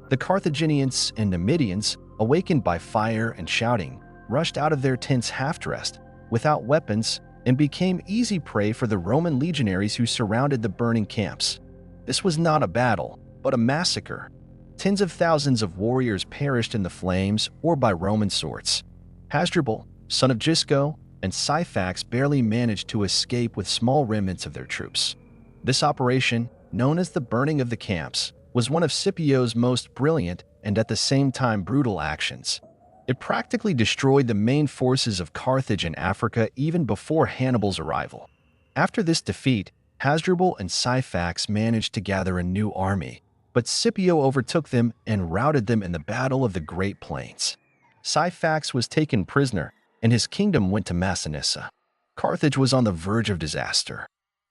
The Carthaginians and Numidians, awakened by fire and shouting, rushed out of their tents half-dressed, without weapons, and became easy prey for the Roman legionaries who surrounded the burning camps. This was not a battle, but a massacre. Tens of thousands of warriors perished in the flames or by Roman swords. Hasdrubal, son of Gisco, and Syphax barely managed to escape with small remnants of their troops. This operation, known as the burning of the camps, was one of Scipio's most brilliant and at the same time brutal actions. It practically destroyed the main forces of Carthage in Africa even before Hannibal's arrival. After this defeat, Hasdrubal and Syphax managed to gather a new army, but Scipio overtook them and routed them in the Battle of the Great Plains. Syphax was taken prisoner, and his kingdom went to Massinissa. Carthage was on the verge of disaster.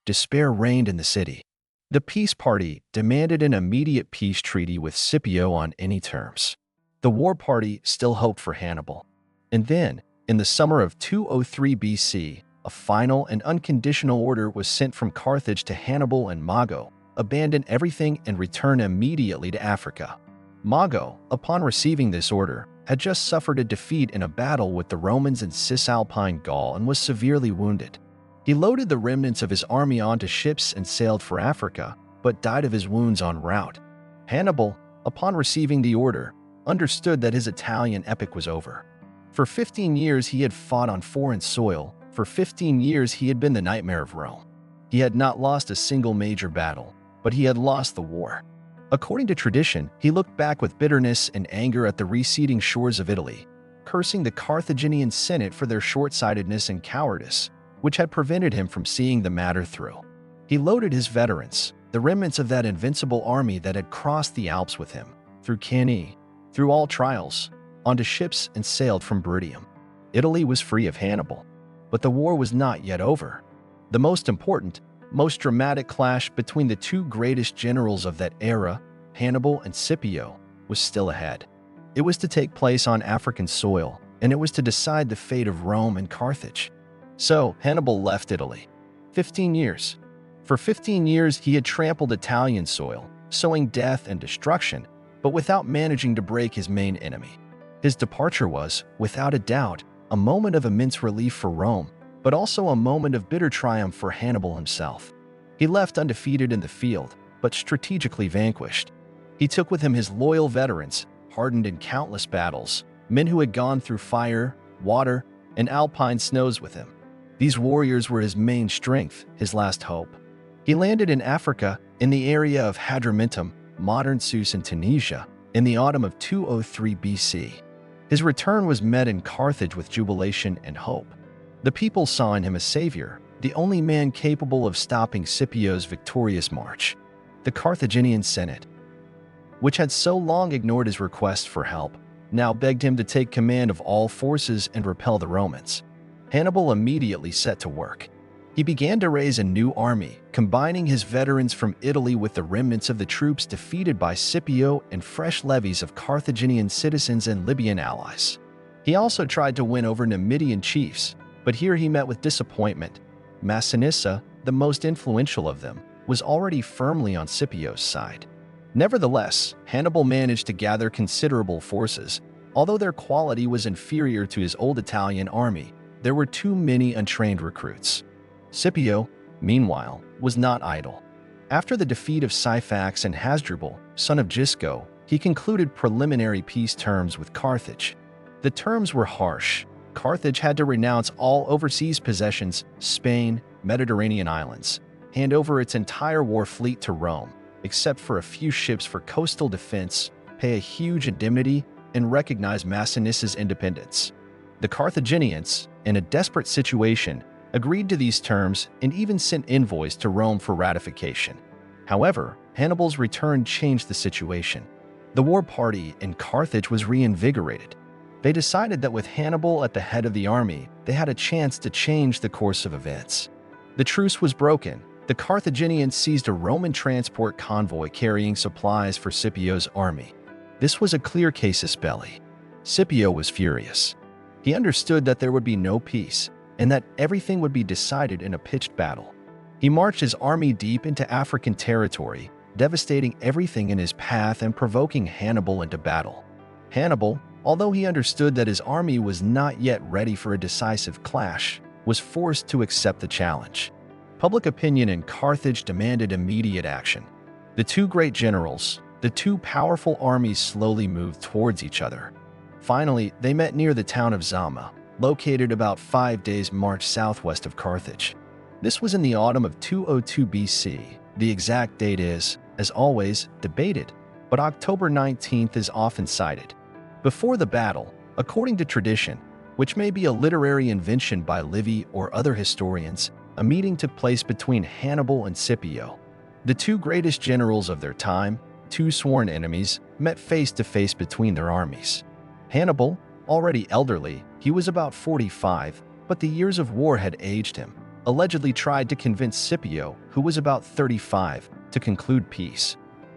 Despair reigned in the city. The peace party demanded an immediate peace treaty with Scipio on any terms. The war party still hoped for Hannibal. And then, in the summer of 203 BC, a final and unconditional order was sent from Carthage to Hannibal and Mago: abandon everything and return immediately to Africa. Mago, upon receiving this order, had just suffered a defeat in a battle with the Romans in Cisalpine Gaul and was severely wounded. He loaded the remnants of his army onto ships and sailed for Africa, but died of his wounds en route. Hannibal, upon receiving the order, understood that his Italian epic was over. For 15 years he had fought on foreign soil. For 15 years he had been the nightmare of Rome. He had not lost a single major battle, but he had lost the war. According to tradition, he looked back with bitterness and anger at the receding shores of Italy, cursing the Carthaginian Senate for their short-sightedness and cowardice, which had prevented him from seeing the matter through. He loaded his veterans, the remnants of that invincible army that had crossed the Alps with him, through Cannae, through all trials, onto ships and sailed from Bruttium. Italy was free of Hannibal, but the war was not yet over. The most important, most dramatic clash between the two greatest generals of that era, Hannibal and Scipio, was still ahead. It was to take place on African soil, and it was to decide the fate of Rome and Carthage. So Hannibal left Italy. 15 years. For 15 years he had trampled Italian soil, sowing death and destruction, but without managing to break his main enemy. His departure was, without a doubt, a moment of immense relief for Rome, but also a moment of bitter triumph for Hannibal himself. He left undefeated in the field, but strategically vanquished. He took with him his loyal veterans, hardened in countless battles, men who had gone through fire, water, and alpine snows with him. These warriors were his main strength, his last hope. He landed in Africa, in the area of Hadrumetum, modern Sousse in Tunisia, in the autumn of 203 BC. His return was met in Carthage with jubilation and hope. The people saw in him a savior, the only man capable of stopping Scipio's victorious march. The Carthaginian Senate, which had so long ignored his request for help, now begged him to take command of all forces and repel the Romans. Hannibal immediately set to work. He began to raise a new army, combining his veterans from Italy with the remnants of the troops defeated by Scipio and fresh levies of Carthaginian citizens and Libyan allies. He also tried to win over Numidian chiefs, But here he met with disappointment. Massinissa, the most influential of them, was already firmly on Scipio's side. Nevertheless, Hannibal managed to gather considerable forces. Although their quality was inferior to his old Italian army, there were too many untrained recruits. Scipio, meanwhile, was not idle. After the defeat of Syphax and Hasdrubal, son of Gisco, he concluded preliminary peace terms with Carthage. The terms were harsh. Carthage had to renounce all overseas possessions, Spain, Mediterranean islands, hand over its entire war fleet to Rome, except for a few ships for coastal defense, pay a huge indemnity, and recognize Massinissa's independence. The Carthaginians, in a desperate situation, agreed to these terms and even sent envoys to Rome for ratification. However, Hannibal's return changed the situation. The war party in Carthage was reinvigorated. They decided that with Hannibal at the head of the army, they had a chance to change the course of events. The truce was broken. The Carthaginians seized a Roman transport convoy carrying supplies for Scipio's army. This was a clear casus belli. Scipio was furious. He understood that there would be no peace, and that everything would be decided in a pitched battle. He marched his army deep into African territory, devastating everything in his path and provoking Hannibal into battle. Hannibal, although he understood that his army was not yet ready for a decisive clash, was forced to accept the challenge. Public opinion in Carthage demanded immediate action. The two great generals, the two powerful armies slowly moved towards each other. Finally, they met near the town of Zama, located about 5 days' march southwest of Carthage. This was in the autumn of 202 BC. The exact date is, as always, debated, but October 19th is often cited. Before the battle, according to tradition, which may be a literary invention by Livy or other historians, a meeting took place between Hannibal and Scipio. The two greatest generals of their time, two sworn enemies, met face to face between their armies. Hannibal, already elderly, he was about 45, but the years of war had aged him, allegedly tried to convince Scipio, who was about 35, to conclude peace.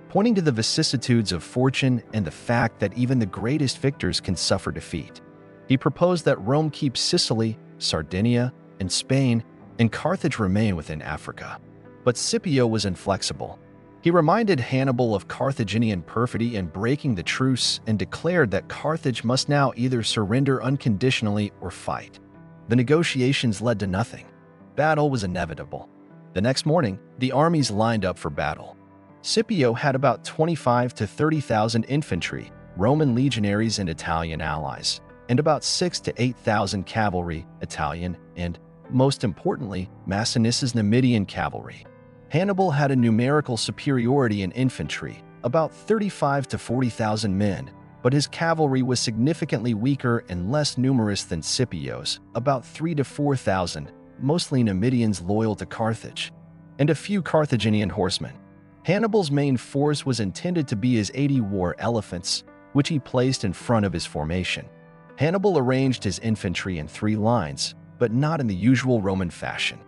Pointing to the vicissitudes of fortune and the fact that even the greatest victors can suffer defeat, he proposed that Rome keep Sicily, Sardinia, and Spain, and Carthage remain within Africa. But Scipio was inflexible. He reminded Hannibal of Carthaginian perfidy in breaking the truce and declared that Carthage must now either surrender unconditionally or fight. The negotiations led to nothing. Battle was inevitable. The next morning, the armies lined up for battle. Scipio had about 25 to 30,000 infantry, Roman legionaries and Italian allies, and about 6 to 8,000 cavalry, Italian, and, most importantly, Massinissa's Numidian cavalry. Hannibal had a numerical superiority in infantry, about 35 to 40,000 men, but his cavalry was significantly weaker and less numerous than Scipio's, about 3 to 4,000, mostly Numidians loyal to Carthage, and a few Carthaginian horsemen. Hannibal's main force was intended to be his 80 war elephants, which he placed in front of his formation. Hannibal arranged his infantry in 3 lines, but not in the usual Roman fashion.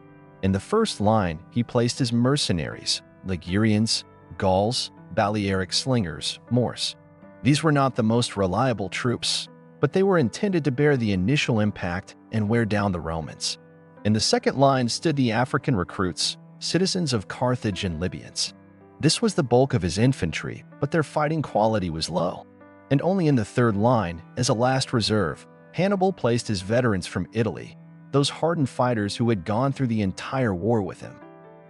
In the first line, he placed his mercenaries, Ligurians, Gauls, Balearic slingers, Moors. These were not the most reliable troops, but they were intended to bear the initial impact and wear down the Romans. In the second line stood the African recruits, citizens of Carthage and Libyans. This was the bulk of his infantry, but their fighting quality was low. And only in the third line, as a last reserve, Hannibal placed his veterans from Italy, those hardened fighters who had gone through the entire war with him.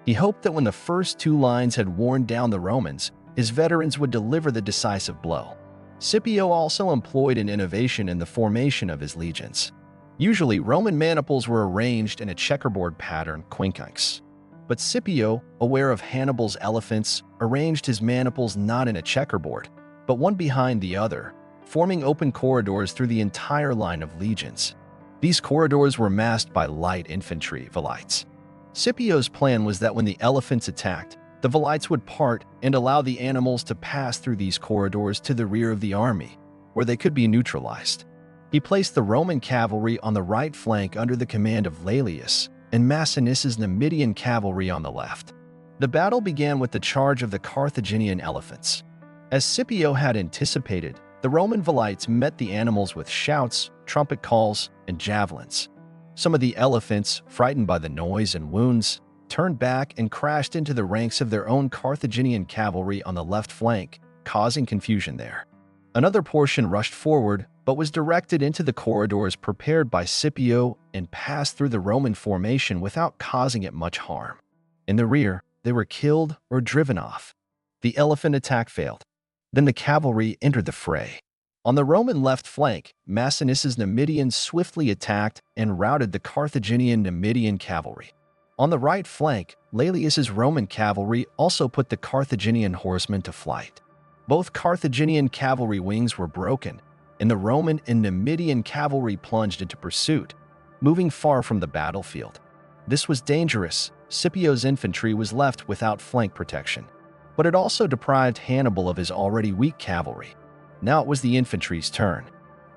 He hoped that when the first 2 lines had worn down the Romans, his veterans would deliver the decisive blow. Scipio also employed an innovation in the formation of his legions. Usually, Roman maniples were arranged in a checkerboard pattern, quincunx. But Scipio, aware of Hannibal's elephants, arranged his maniples not in a checkerboard, but one behind the other, forming open corridors through the entire line of legions. These corridors were masked by light infantry, velites. Scipio's plan was that when the elephants attacked, the velites would part and allow the animals to pass through these corridors to the rear of the army, where they could be neutralized. He placed the Roman cavalry on the right flank under the command of Laelius, and Massinissa's Numidian cavalry on the left. The battle began with the charge of the Carthaginian elephants. As Scipio had anticipated, the Roman velites met the animals with shouts, trumpet calls, and javelins. Some of the elephants, frightened by the noise and wounds, turned back and crashed into the ranks of their own Carthaginian cavalry on the left flank, causing confusion there. Another portion rushed forward, but was directed into the corridors prepared by Scipio and passed through the Roman formation without causing it much harm. In the rear, they were killed or driven off. The elephant attack failed. Then the cavalry entered the fray. On the Roman left flank, Masiniss's Numidians swiftly attacked and routed the Carthaginian Numidian cavalry. On the right flank, Laelius's Roman cavalry also put the Carthaginian horsemen to flight. Both Carthaginian cavalry wings were broken, and the Roman and Numidian cavalry plunged into pursuit, moving far from the battlefield. This was dangerous. Scipio's infantry was left without flank protection, but it also deprived Hannibal of his already weak cavalry. Now it was the infantry's turn.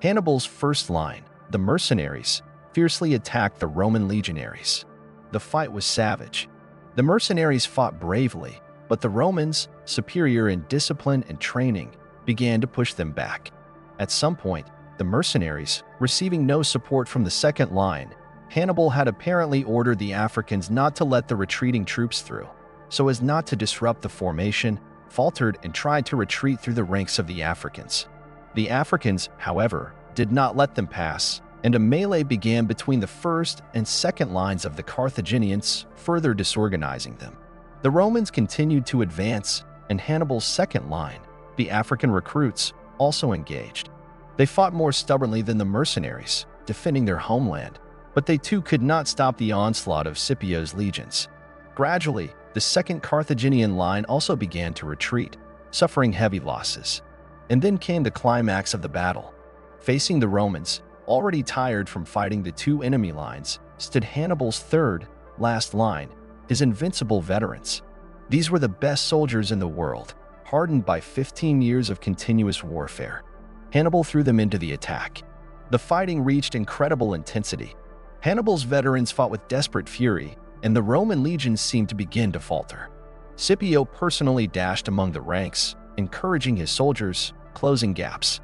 Hannibal's first line, the mercenaries, fiercely attacked the Roman legionaries. The fight was savage. The mercenaries fought bravely, but the Romans, superior in discipline and training, began to push them back. At some point, the mercenaries, receiving no support from the second line, Hannibal had apparently ordered the Africans not to let the retreating troops through, so as not to disrupt the formation, faltered and tried to retreat through the ranks of the Africans. The Africans, however, did not let them pass, and a melee began between the first and second lines of the Carthaginians, further disorganizing them. The Romans continued to advance, and Hannibal's second line, the African recruits, also engaged. They fought more stubbornly than the mercenaries, defending their homeland, but they too could not stop the onslaught of Scipio's legions. Gradually, the second Carthaginian line also began to retreat, suffering heavy losses. And then came the climax of the battle. Facing the Romans, already tired from fighting the two enemy lines, stood Hannibal's third, last line, his invincible veterans. These were the best soldiers in the world, hardened by 15 years of continuous warfare. Hannibal threw them into the attack. The fighting reached incredible intensity. Hannibal's veterans fought with desperate fury, and the Roman legions seemed to begin to falter. Scipio personally dashed among the ranks, encouraging his soldiers, closing gaps.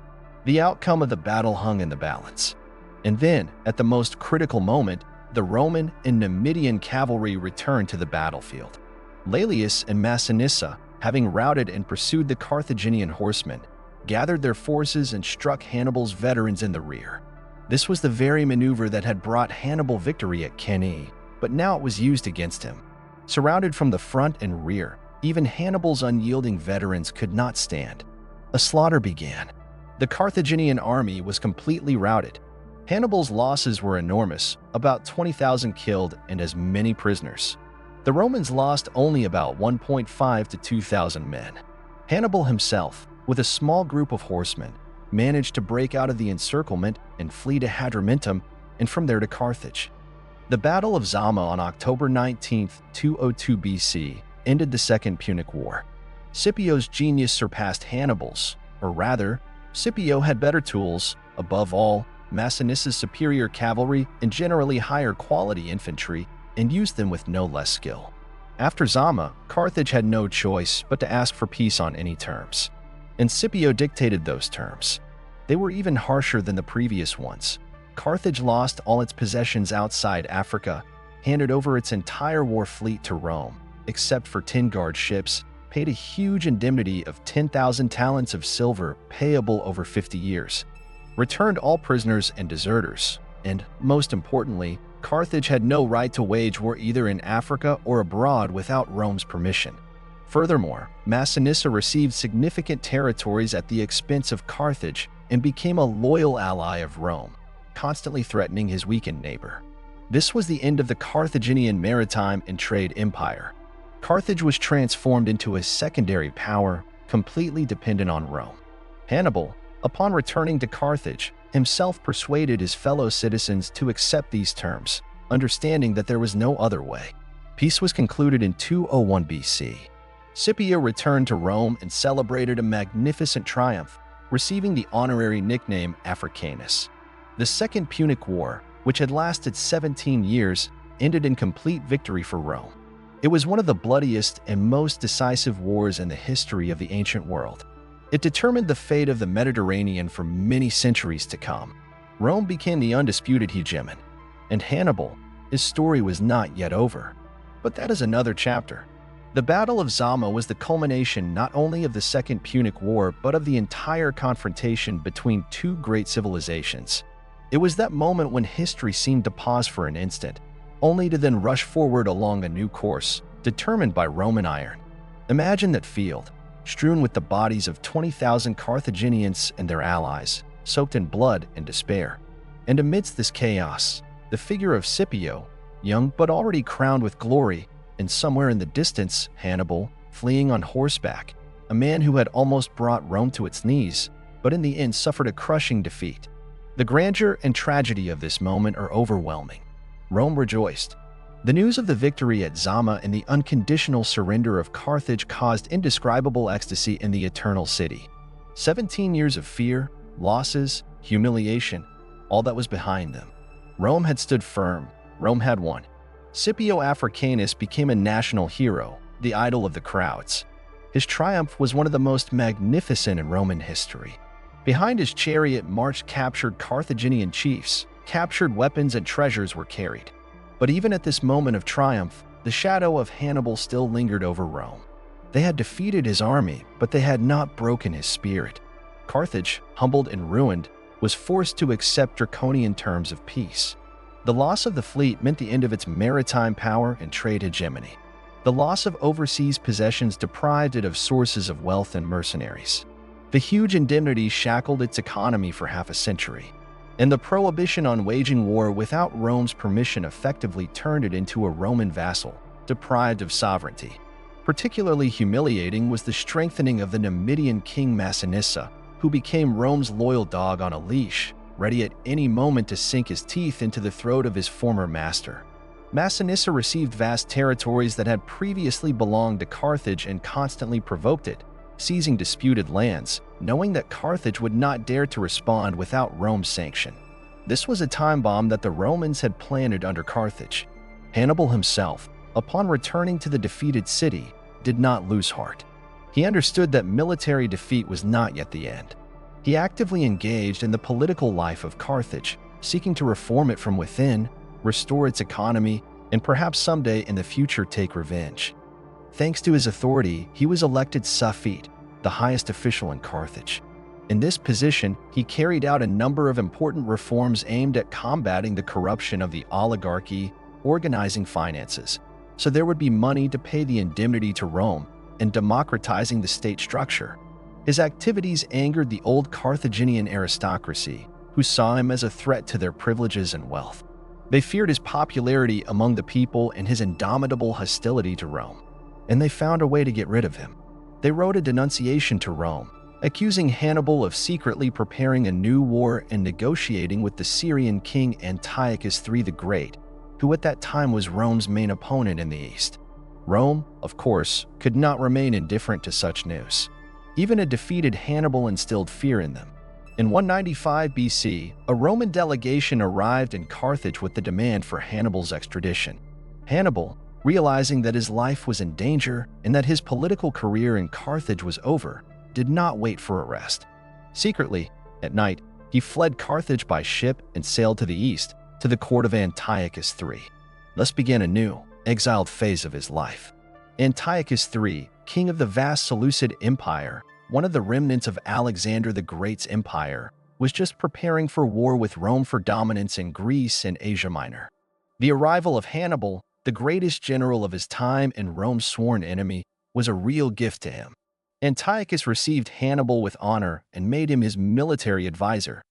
The outcome of the battle hung in the balance. And then, at the most critical moment, the Roman and Numidian cavalry returned to the battlefield. Laelius and Masinissa, having routed and pursued the Carthaginian horsemen, gathered their forces and struck Hannibal's veterans in the rear. This was the very maneuver that had brought Hannibal victory at Cannae, but now it was used against him. Surrounded from the front and rear, even Hannibal's unyielding veterans could not stand. A slaughter began. The Carthaginian army was completely routed. Hannibal's losses were enormous, about 20,000 killed and as many prisoners. The Romans lost only about 1.5 to 2,000 men. Hannibal himself, with a small group of horsemen, managed to break out of the encirclement and flee to Hadrumetum and from there to Carthage. The Battle of Zama on October 19, 202 BC, ended the Second Punic War. Scipio's genius surpassed Hannibal's, or rather, Scipio had better tools, above all, Masiniss's superior cavalry and generally higher quality infantry, and used them with no less skill. After Zama, Carthage had no choice but to ask for peace on any terms. And Scipio dictated those terms. They were even harsher than the previous ones. Carthage lost all its possessions outside Africa, handed over its entire war fleet to Rome, except for 10 guard ships, paid a huge indemnity of 10,000 talents of silver payable over 50 years, returned all prisoners and deserters, and, most importantly, Carthage had no right to wage war either in Africa or abroad without Rome's permission. Furthermore, Masinissa received significant territories at the expense of Carthage and became a loyal ally of Rome, constantly threatening his weakened neighbor. This was the end of the Carthaginian maritime and trade empire. Carthage was transformed into a secondary power, completely dependent on Rome. Hannibal, upon returning to Carthage, himself persuaded his fellow citizens to accept these terms, understanding that there was no other way. Peace was concluded in 201 BC. Scipio returned to Rome and celebrated a magnificent triumph, receiving the honorary nickname Africanus. The Second Punic War, which had lasted 17 years, ended in complete victory for Rome. It was one of the bloodiest and most decisive wars in the history of the ancient world. It determined the fate of the Mediterranean for many centuries to come. Rome became the undisputed hegemon. And Hannibal, his story was not yet over. But that is another chapter. The Battle of Zama was the culmination not only of the Second Punic War but of the entire confrontation between two great civilizations. It was that moment when history seemed to pause for an instant, only to then rush forward along a new course, determined by Roman iron. Imagine that field, strewn with the bodies of 20,000 Carthaginians and their allies, soaked in blood and despair. And amidst this chaos, the figure of Scipio, young but already crowned with glory, and somewhere in the distance, Hannibal, fleeing on horseback, a man who had almost brought Rome to its knees, but in the end suffered a crushing defeat. The grandeur and tragedy of this moment are overwhelming. Rome rejoiced. The news of the victory at Zama and the unconditional surrender of Carthage caused indescribable ecstasy in the Eternal City. 17 years of fear, losses, humiliation, all that was behind them. Rome had stood firm. Rome had won. Scipio Africanus became a national hero, the idol of the crowds. His triumph was one of the most magnificent in Roman history. Behind his chariot marched captured Carthaginian chiefs. Captured weapons and treasures were carried. But even at this moment of triumph, the shadow of Hannibal still lingered over Rome. They had defeated his army, but they had not broken his spirit. Carthage, humbled and ruined, was forced to accept draconian terms of peace. The loss of the fleet meant the end of its maritime power and trade hegemony. The loss of overseas possessions deprived it of sources of wealth and mercenaries. The huge indemnity shackled its economy for half a century. And the prohibition on waging war without Rome's permission effectively turned it into a Roman vassal, deprived of sovereignty. Particularly humiliating was the strengthening of the Numidian king Massinissa, who became Rome's loyal dog on a leash, ready at any moment to sink his teeth into the throat of his former master. Massinissa received vast territories that had previously belonged to Carthage and constantly provoked it, seizing disputed lands, knowing that Carthage would not dare to respond without Rome's sanction. This was a time bomb that the Romans had planted under Carthage. Hannibal himself, upon returning to the defeated city, did not lose heart. He understood that military defeat was not yet the end. He actively engaged in the political life of Carthage, seeking to reform it from within, restore its economy, and perhaps someday in the future take revenge. Thanks to his authority, he was elected Suffete, the highest official in Carthage. In this position, he carried out a number of important reforms aimed at combating the corruption of the oligarchy, organizing finances, so there would be money to pay the indemnity to Rome, and democratizing the state structure. His activities angered the old Carthaginian aristocracy, who saw him as a threat to their privileges and wealth. They feared his popularity among the people and his indomitable hostility to Rome, and they found a way to get rid of him. They wrote a denunciation to Rome, accusing Hannibal of secretly preparing a new war and negotiating with the Syrian king Antiochus III the Great, who at that time was Rome's main opponent in the east. Rome, of course, could not remain indifferent to such news. Even a defeated Hannibal instilled fear in them. In 195 BC, a Roman delegation arrived in Carthage with the demand for Hannibal's extradition. Hannibal, realizing that his life was in danger and that his political career in Carthage was over, did not wait for arrest. Secretly, at night, he fled Carthage by ship and sailed to the east, to the court of Antiochus III. Thus began a new, exiled phase of his life. Antiochus III, king of the vast Seleucid Empire, one of the remnants of Alexander the Great's empire, was just preparing for war with Rome for dominance in Greece and Asia Minor. The arrival of Hannibal, the greatest general of his time and Rome's sworn enemy, was a real gift to him. Antiochus received Hannibal with honor and made him his military advisor.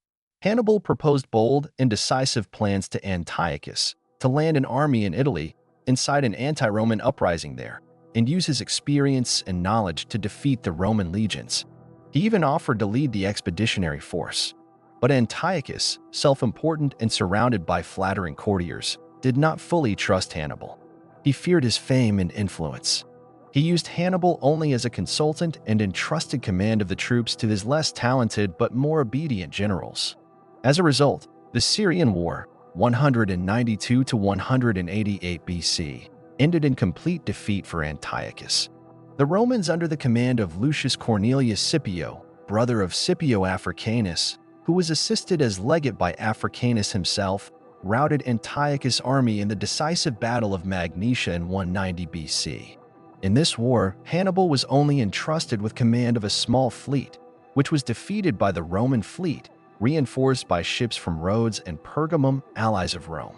Hannibal proposed bold and decisive plans to Antiochus to land an army in Italy, incite an anti-Roman uprising there, and use his experience and knowledge to defeat the Roman legions. He even offered to lead the expeditionary force. But Antiochus, self-important and surrounded by flattering courtiers, did not fully trust Hannibal. He feared his fame and influence. He used Hannibal only as a consultant and entrusted command of the troops to his less talented but more obedient generals. As a result, the Syrian War, 192 to 188 BC, ended in complete defeat for Antiochus. The Romans, under the command of Lucius Cornelius Scipio, brother of Scipio Africanus, who was assisted as legate by Africanus himself, routed Antiochus' army in the decisive Battle of Magnesia in 190 BC. In this war, Hannibal was only entrusted with command of a small fleet, which was defeated by the Roman fleet, reinforced by ships from Rhodes and Pergamum, allies of Rome.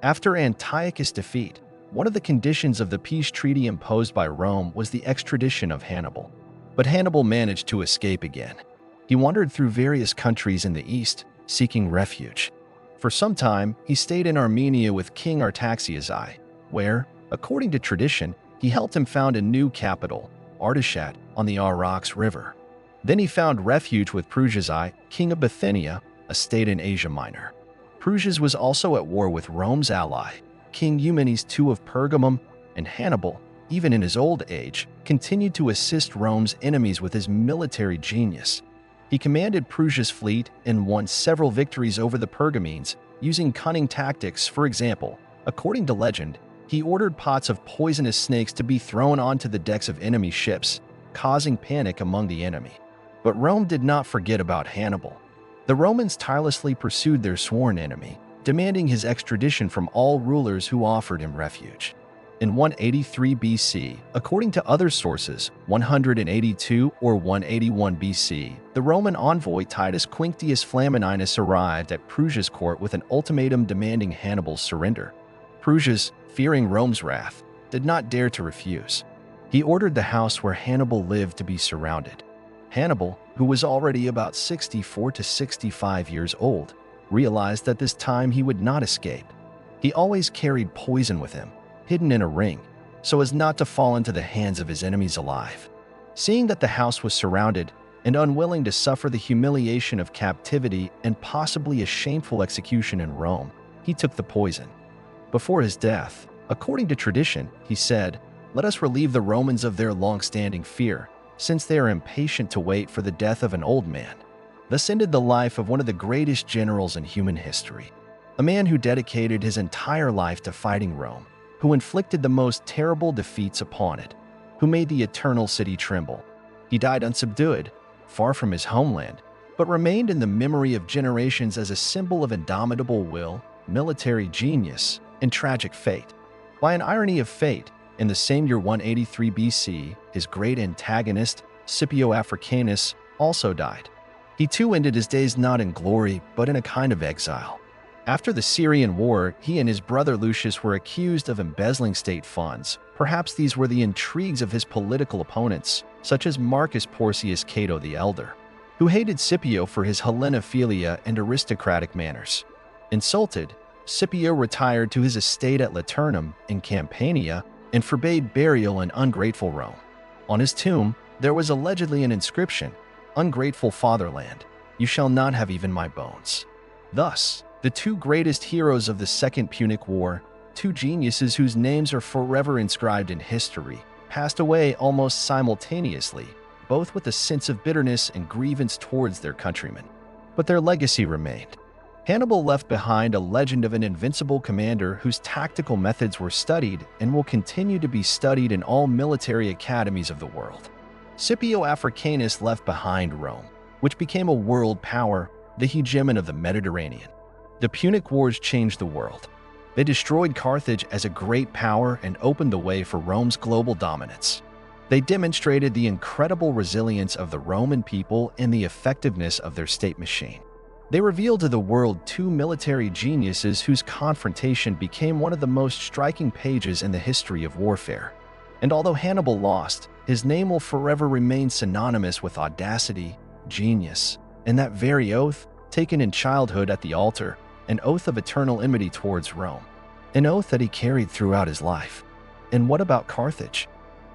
After Antiochus' defeat, one of the conditions of the peace treaty imposed by Rome was the extradition of Hannibal. But Hannibal managed to escape again. He wandered through various countries in the east, seeking refuge. For some time, he stayed in Armenia with King Artaxias I, where, according to tradition, he helped him found a new capital, Artashat, on the Arax River. Then he found refuge with Prusias I, king of Bithynia, a state in Asia Minor. Prusias was also at war with Rome's ally, King Eumenes II of Pergamum, and Hannibal, even in his old age, continued to assist Rome's enemies with his military genius. He commanded Prusia's fleet and won several victories over the Pergamenes, using cunning tactics. For example, according to legend, he ordered pots of poisonous snakes to be thrown onto the decks of enemy ships, causing panic among the enemy. But Rome did not forget about Hannibal. The Romans tirelessly pursued their sworn enemy, demanding his extradition from all rulers who offered him refuge. In 183 BC, according to other sources, 182 or 181 BC, the Roman envoy Titus Quinctius Flamininus arrived at Prusia's court with an ultimatum demanding Hannibal's surrender. Prusias, fearing Rome's wrath, did not dare to refuse. He ordered the house where Hannibal lived to be surrounded. Hannibal, who was already about 64 to 65 years old, realized that this time he would not escape. He always carried poison with him, hidden in a ring, so as not to fall into the hands of his enemies alive. Seeing that the house was surrounded and unwilling to suffer the humiliation of captivity and possibly a shameful execution in Rome, he took the poison. Before his death, according to tradition, he said, "Let us relieve the Romans of their long-standing fear, since they are impatient to wait for the death of an old man." Thus ended the life of one of the greatest generals in human history, a man who dedicated his entire life to fighting Rome, who inflicted the most terrible defeats upon it, who made the eternal city tremble. He died unsubdued, far from his homeland, but remained in the memory of generations as a symbol of indomitable will, military genius, and tragic fate. By an irony of fate, in the same year 183 BC, his great antagonist, Scipio Africanus, also died. He too ended his days not in glory, but in a kind of exile. After the Syrian War, he and his brother Lucius were accused of embezzling state funds. Perhaps these were the intrigues of his political opponents, such as Marcus Porcius Cato the Elder, who hated Scipio for his Hellenophilia and aristocratic manners. Insulted, Scipio retired to his estate at Laternum in Campania and forbade burial in ungrateful Rome. On his tomb, there was allegedly an inscription, "Ungrateful fatherland, you shall not have even my bones." Thus, the two greatest heroes of the Second Punic War, two geniuses whose names are forever inscribed in history, passed away almost simultaneously, both with a sense of bitterness and grievance towards their countrymen. But their legacy remained. Hannibal left behind a legend of an invincible commander whose tactical methods were studied and will continue to be studied in all military academies of the world. Scipio Africanus left behind Rome, which became a world power, the hegemon of the Mediterranean. The Punic Wars changed the world. They destroyed Carthage as a great power and opened the way for Rome's global dominance. They demonstrated the incredible resilience of the Roman people and the effectiveness of their state machine. They revealed to the world two military geniuses whose confrontation became one of the most striking pages in the history of warfare. And although Hannibal lost, his name will forever remain synonymous with audacity, genius, and that very oath, taken in childhood at the altar, an oath of eternal enmity towards Rome, an oath that he carried throughout his life. And what about Carthage?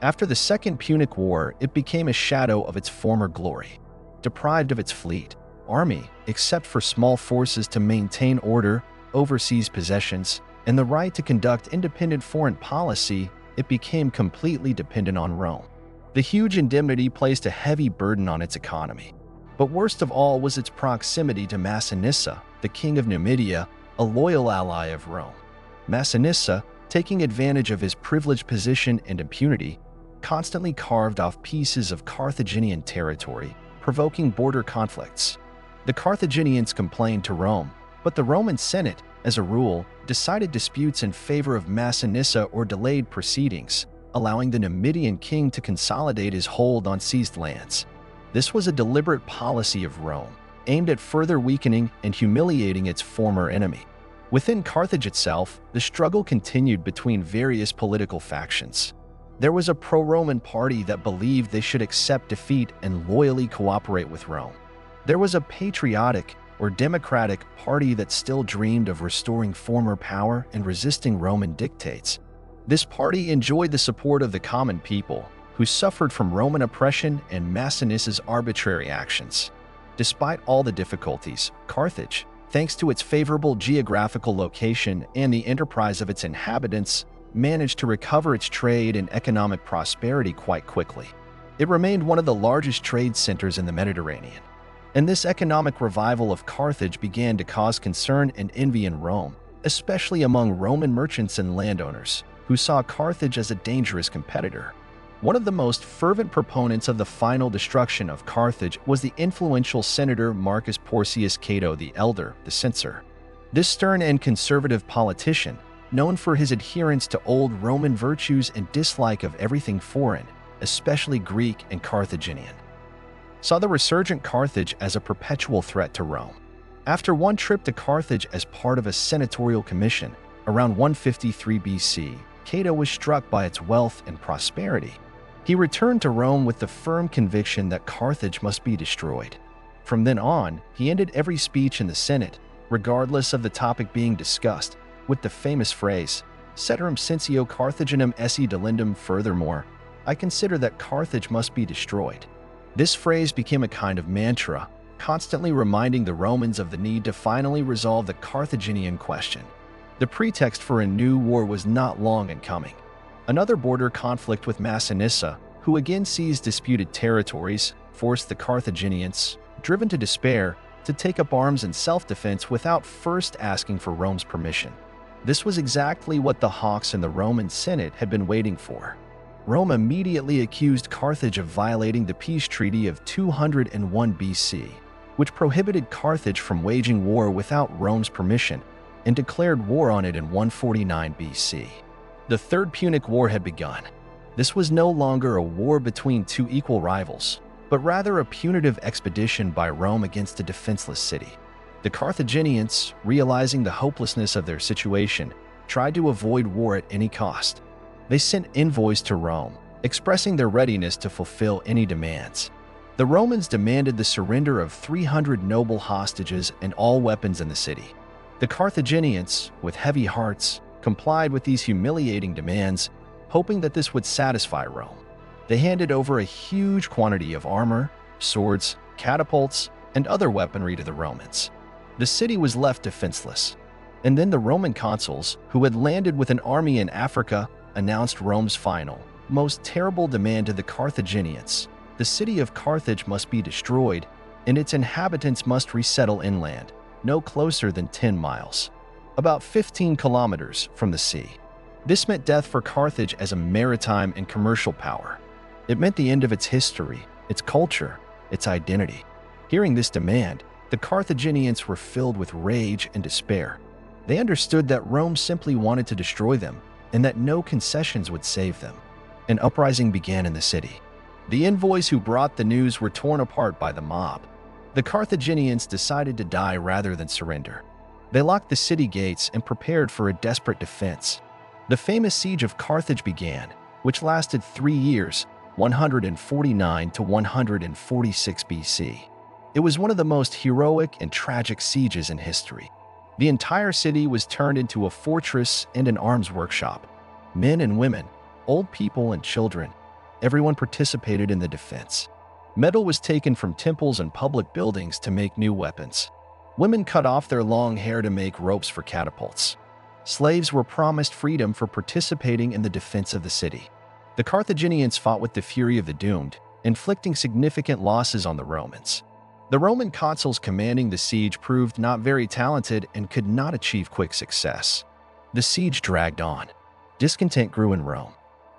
After the Second Punic War, it became a shadow of its former glory. Deprived of its fleet, army, except for small forces to maintain order, overseas possessions, and the right to conduct independent foreign policy, it became completely dependent on Rome. The huge indemnity placed a heavy burden on its economy. But worst of all was its proximity to Massinissa, the king of Numidia, a loyal ally of Rome. Massinissa, taking advantage of his privileged position and impunity, constantly carved off pieces of Carthaginian territory, provoking border conflicts. The Carthaginians complained to Rome, but the Roman Senate, as a rule, decided disputes in favor of Massinissa or delayed proceedings, allowing the Numidian king to consolidate his hold on seized lands. This was a deliberate policy of Rome, aimed at further weakening and humiliating its former enemy. Within Carthage itself, the struggle continued between various political factions. There was a pro-Roman party that believed they should accept defeat and loyally cooperate with Rome. There was a patriotic or democratic party that still dreamed of restoring former power and resisting Roman dictates. This party enjoyed the support of the common people, who suffered from Roman oppression and Massinissa's arbitrary actions. Despite all the difficulties, Carthage, thanks to its favorable geographical location and the enterprise of its inhabitants, managed to recover its trade and economic prosperity quite quickly. It remained one of the largest trade centers in the Mediterranean. And this economic revival of Carthage began to cause concern and envy in Rome, especially among Roman merchants and landowners, who saw Carthage as a dangerous competitor. One of the most fervent proponents of the final destruction of Carthage was the influential senator Marcus Porcius Cato the Elder, the censor. This stern and conservative politician, known for his adherence to old Roman virtues and dislike of everything foreign, especially Greek and Carthaginian, saw the resurgent Carthage as a perpetual threat to Rome. After one trip to Carthage as part of a senatorial commission, around 153 BC, Cato was struck by its wealth and prosperity. He returned to Rome with the firm conviction that Carthage must be destroyed. From then on, he ended every speech in the Senate, regardless of the topic being discussed, with the famous phrase, Ceterum censeo Carthaginem esse delendum. Furthermore, I consider that Carthage must be destroyed. This phrase became a kind of mantra, constantly reminding the Romans of the need to finally resolve the Carthaginian question. The pretext for a new war was not long in coming. Another border conflict with Massinissa, who again seized disputed territories, forced the Carthaginians, driven to despair, to take up arms in self-defense without first asking for Rome's permission. This was exactly what the hawks in the Roman Senate had been waiting for. Rome immediately accused Carthage of violating the peace treaty of 201 BC, which prohibited Carthage from waging war without Rome's permission, and declared war on it in 149 BC. The Third Punic War had begun. This was no longer a war between two equal rivals, but rather a punitive expedition by Rome against a defenseless city. The Carthaginians, realizing the hopelessness of their situation, tried to avoid war at any cost. They sent envoys to Rome, expressing their readiness to fulfill any demands. The Romans demanded the surrender of 300 noble hostages and all weapons in the city. The Carthaginians, with heavy hearts, complied with these humiliating demands, hoping that this would satisfy Rome. They handed over a huge quantity of armor, swords, catapults, and other weaponry to the Romans. The city was left defenseless. And then the Roman consuls, who had landed with an army in Africa, announced Rome's final, most terrible demand to the Carthaginians. The city of Carthage must be destroyed, and its inhabitants must resettle inland, no closer than 10 miles, about 15 kilometers from the sea. This meant death for Carthage as a maritime and commercial power. It meant the end of its history, its culture, its identity. Hearing this demand, the Carthaginians were filled with rage and despair. They understood that Rome simply wanted to destroy them, and that no concessions would save them. An uprising began in the city. The envoys who brought the news were torn apart by the mob. The Carthaginians decided to die rather than surrender. They locked the city gates and prepared for a desperate defense. The famous siege of Carthage began, which lasted 3 years, 149 to 146 BC. It was one of the most heroic and tragic sieges in history. The entire city was turned into a fortress and an arms workshop. Men and women, old people and children, everyone participated in the defense. Metal was taken from temples and public buildings to make new weapons. Women cut off their long hair to make ropes for catapults. Slaves were promised freedom for participating in the defense of the city. The Carthaginians fought with the fury of the doomed, inflicting significant losses on the Romans. The Roman consuls commanding the siege proved not very talented and could not achieve quick success. The siege dragged on. Discontent grew in Rome.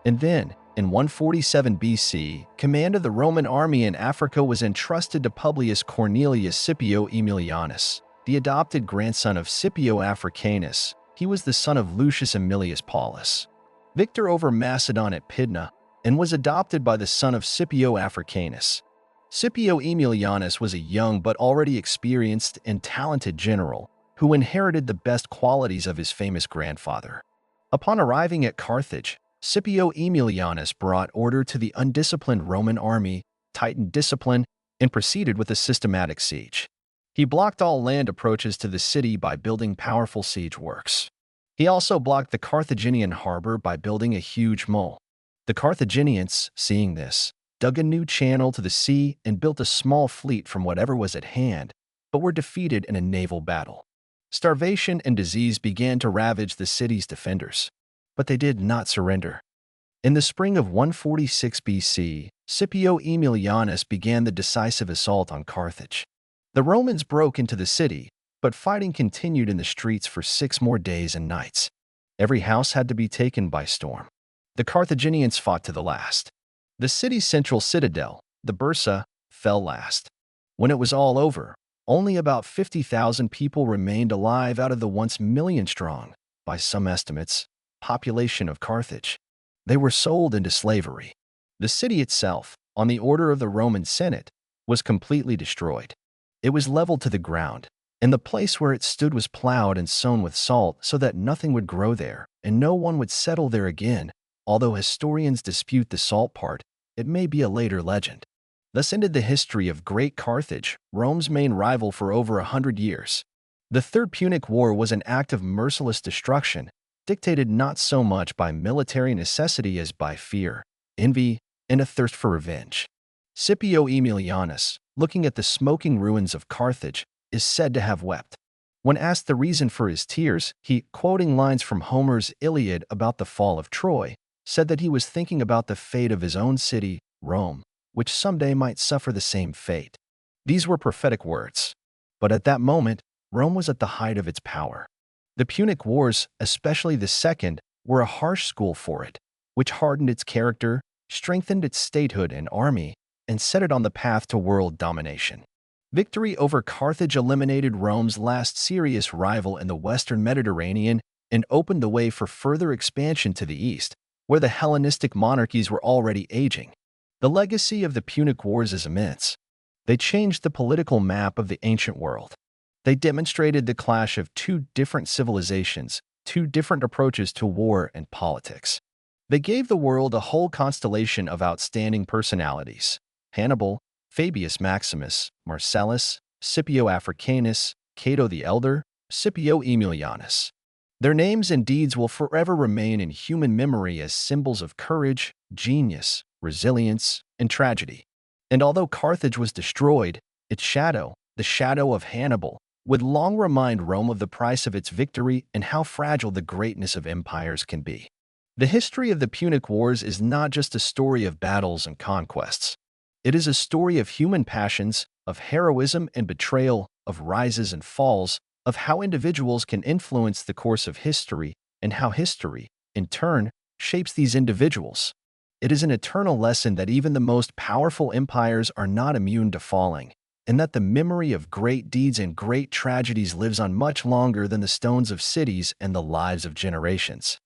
And then, in 147 BC, command of the Roman army in Africa was entrusted to Publius Cornelius Scipio Aemilianus, the adopted grandson of Scipio Africanus. He was the son of Lucius Aemilius Paulus, victor over Macedon at Pydna, and was adopted by the son of Scipio Africanus. Scipio Aemilianus was a young but already experienced and talented general who inherited the best qualities of his famous grandfather. Upon arriving at Carthage, Scipio Aemilianus brought order to the undisciplined Roman army, tightened discipline, and proceeded with a systematic siege. He blocked all land approaches to the city by building powerful siege works. He also blocked the Carthaginian harbor by building a huge mole. The Carthaginians, seeing this, dug a new channel to the sea and built a small fleet from whatever was at hand, but were defeated in a naval battle. Starvation and disease began to ravage the city's defenders, but they did not surrender. In the spring of 146 BC, Scipio Aemilianus began the decisive assault on Carthage. The Romans broke into the city, but fighting continued in the streets for 6 more days and nights. Every house had to be taken by storm. The Carthaginians fought to the last. The city's central citadel, the Barca, fell last. When it was all over, only about 50,000 people remained alive out of the once million-strong, by some estimates, population of Carthage. They were sold into slavery. The city itself, on the order of the Roman Senate, was completely destroyed. It was leveled to the ground, and the place where it stood was plowed and sown with salt so that nothing would grow there and no one would settle there again. Although historians dispute the salt part, it may be a later legend. Thus ended the history of Great Carthage, Rome's main rival for over 100 years. The Third Punic War was an act of merciless destruction, dictated not so much by military necessity as by fear, envy, and a thirst for revenge. Scipio Aemilianus, looking at the smoking ruins of Carthage, is said to have wept. When asked the reason for his tears, he, quoting lines from Homer's Iliad about the fall of Troy, said that he was thinking about the fate of his own city, Rome, which someday might suffer the same fate. These were prophetic words. But at that moment, Rome was at the height of its power. The Punic Wars, especially the second, were a harsh school for it, which hardened its character, strengthened its statehood and army, and set it on the path to world domination. Victory over Carthage eliminated Rome's last serious rival in the western Mediterranean and opened the way for further expansion to the east, where the Hellenistic monarchies were already aging. The legacy of the Punic Wars is immense. They changed the political map of the ancient world. They demonstrated the clash of 2 different civilizations, 2 different approaches to war and politics. They gave the world a whole constellation of outstanding personalities: Hannibal, Fabius Maximus, Marcellus, Scipio Africanus, Cato the Elder, Scipio Aemilianus. Their names and deeds will forever remain in human memory as symbols of courage, genius, resilience, and tragedy. And although Carthage was destroyed, its shadow, the shadow of Hannibal, would long remind Rome of the price of its victory and how fragile the greatness of empires can be. The history of the Punic Wars is not just a story of battles and conquests. It is a story of human passions, of heroism and betrayal, of rises and falls, of how individuals can influence the course of history and how history, in turn, shapes these individuals. It is an eternal lesson that even the most powerful empires are not immune to falling, and that the memory of great deeds and great tragedies lives on much longer than the stones of cities and the lives of generations.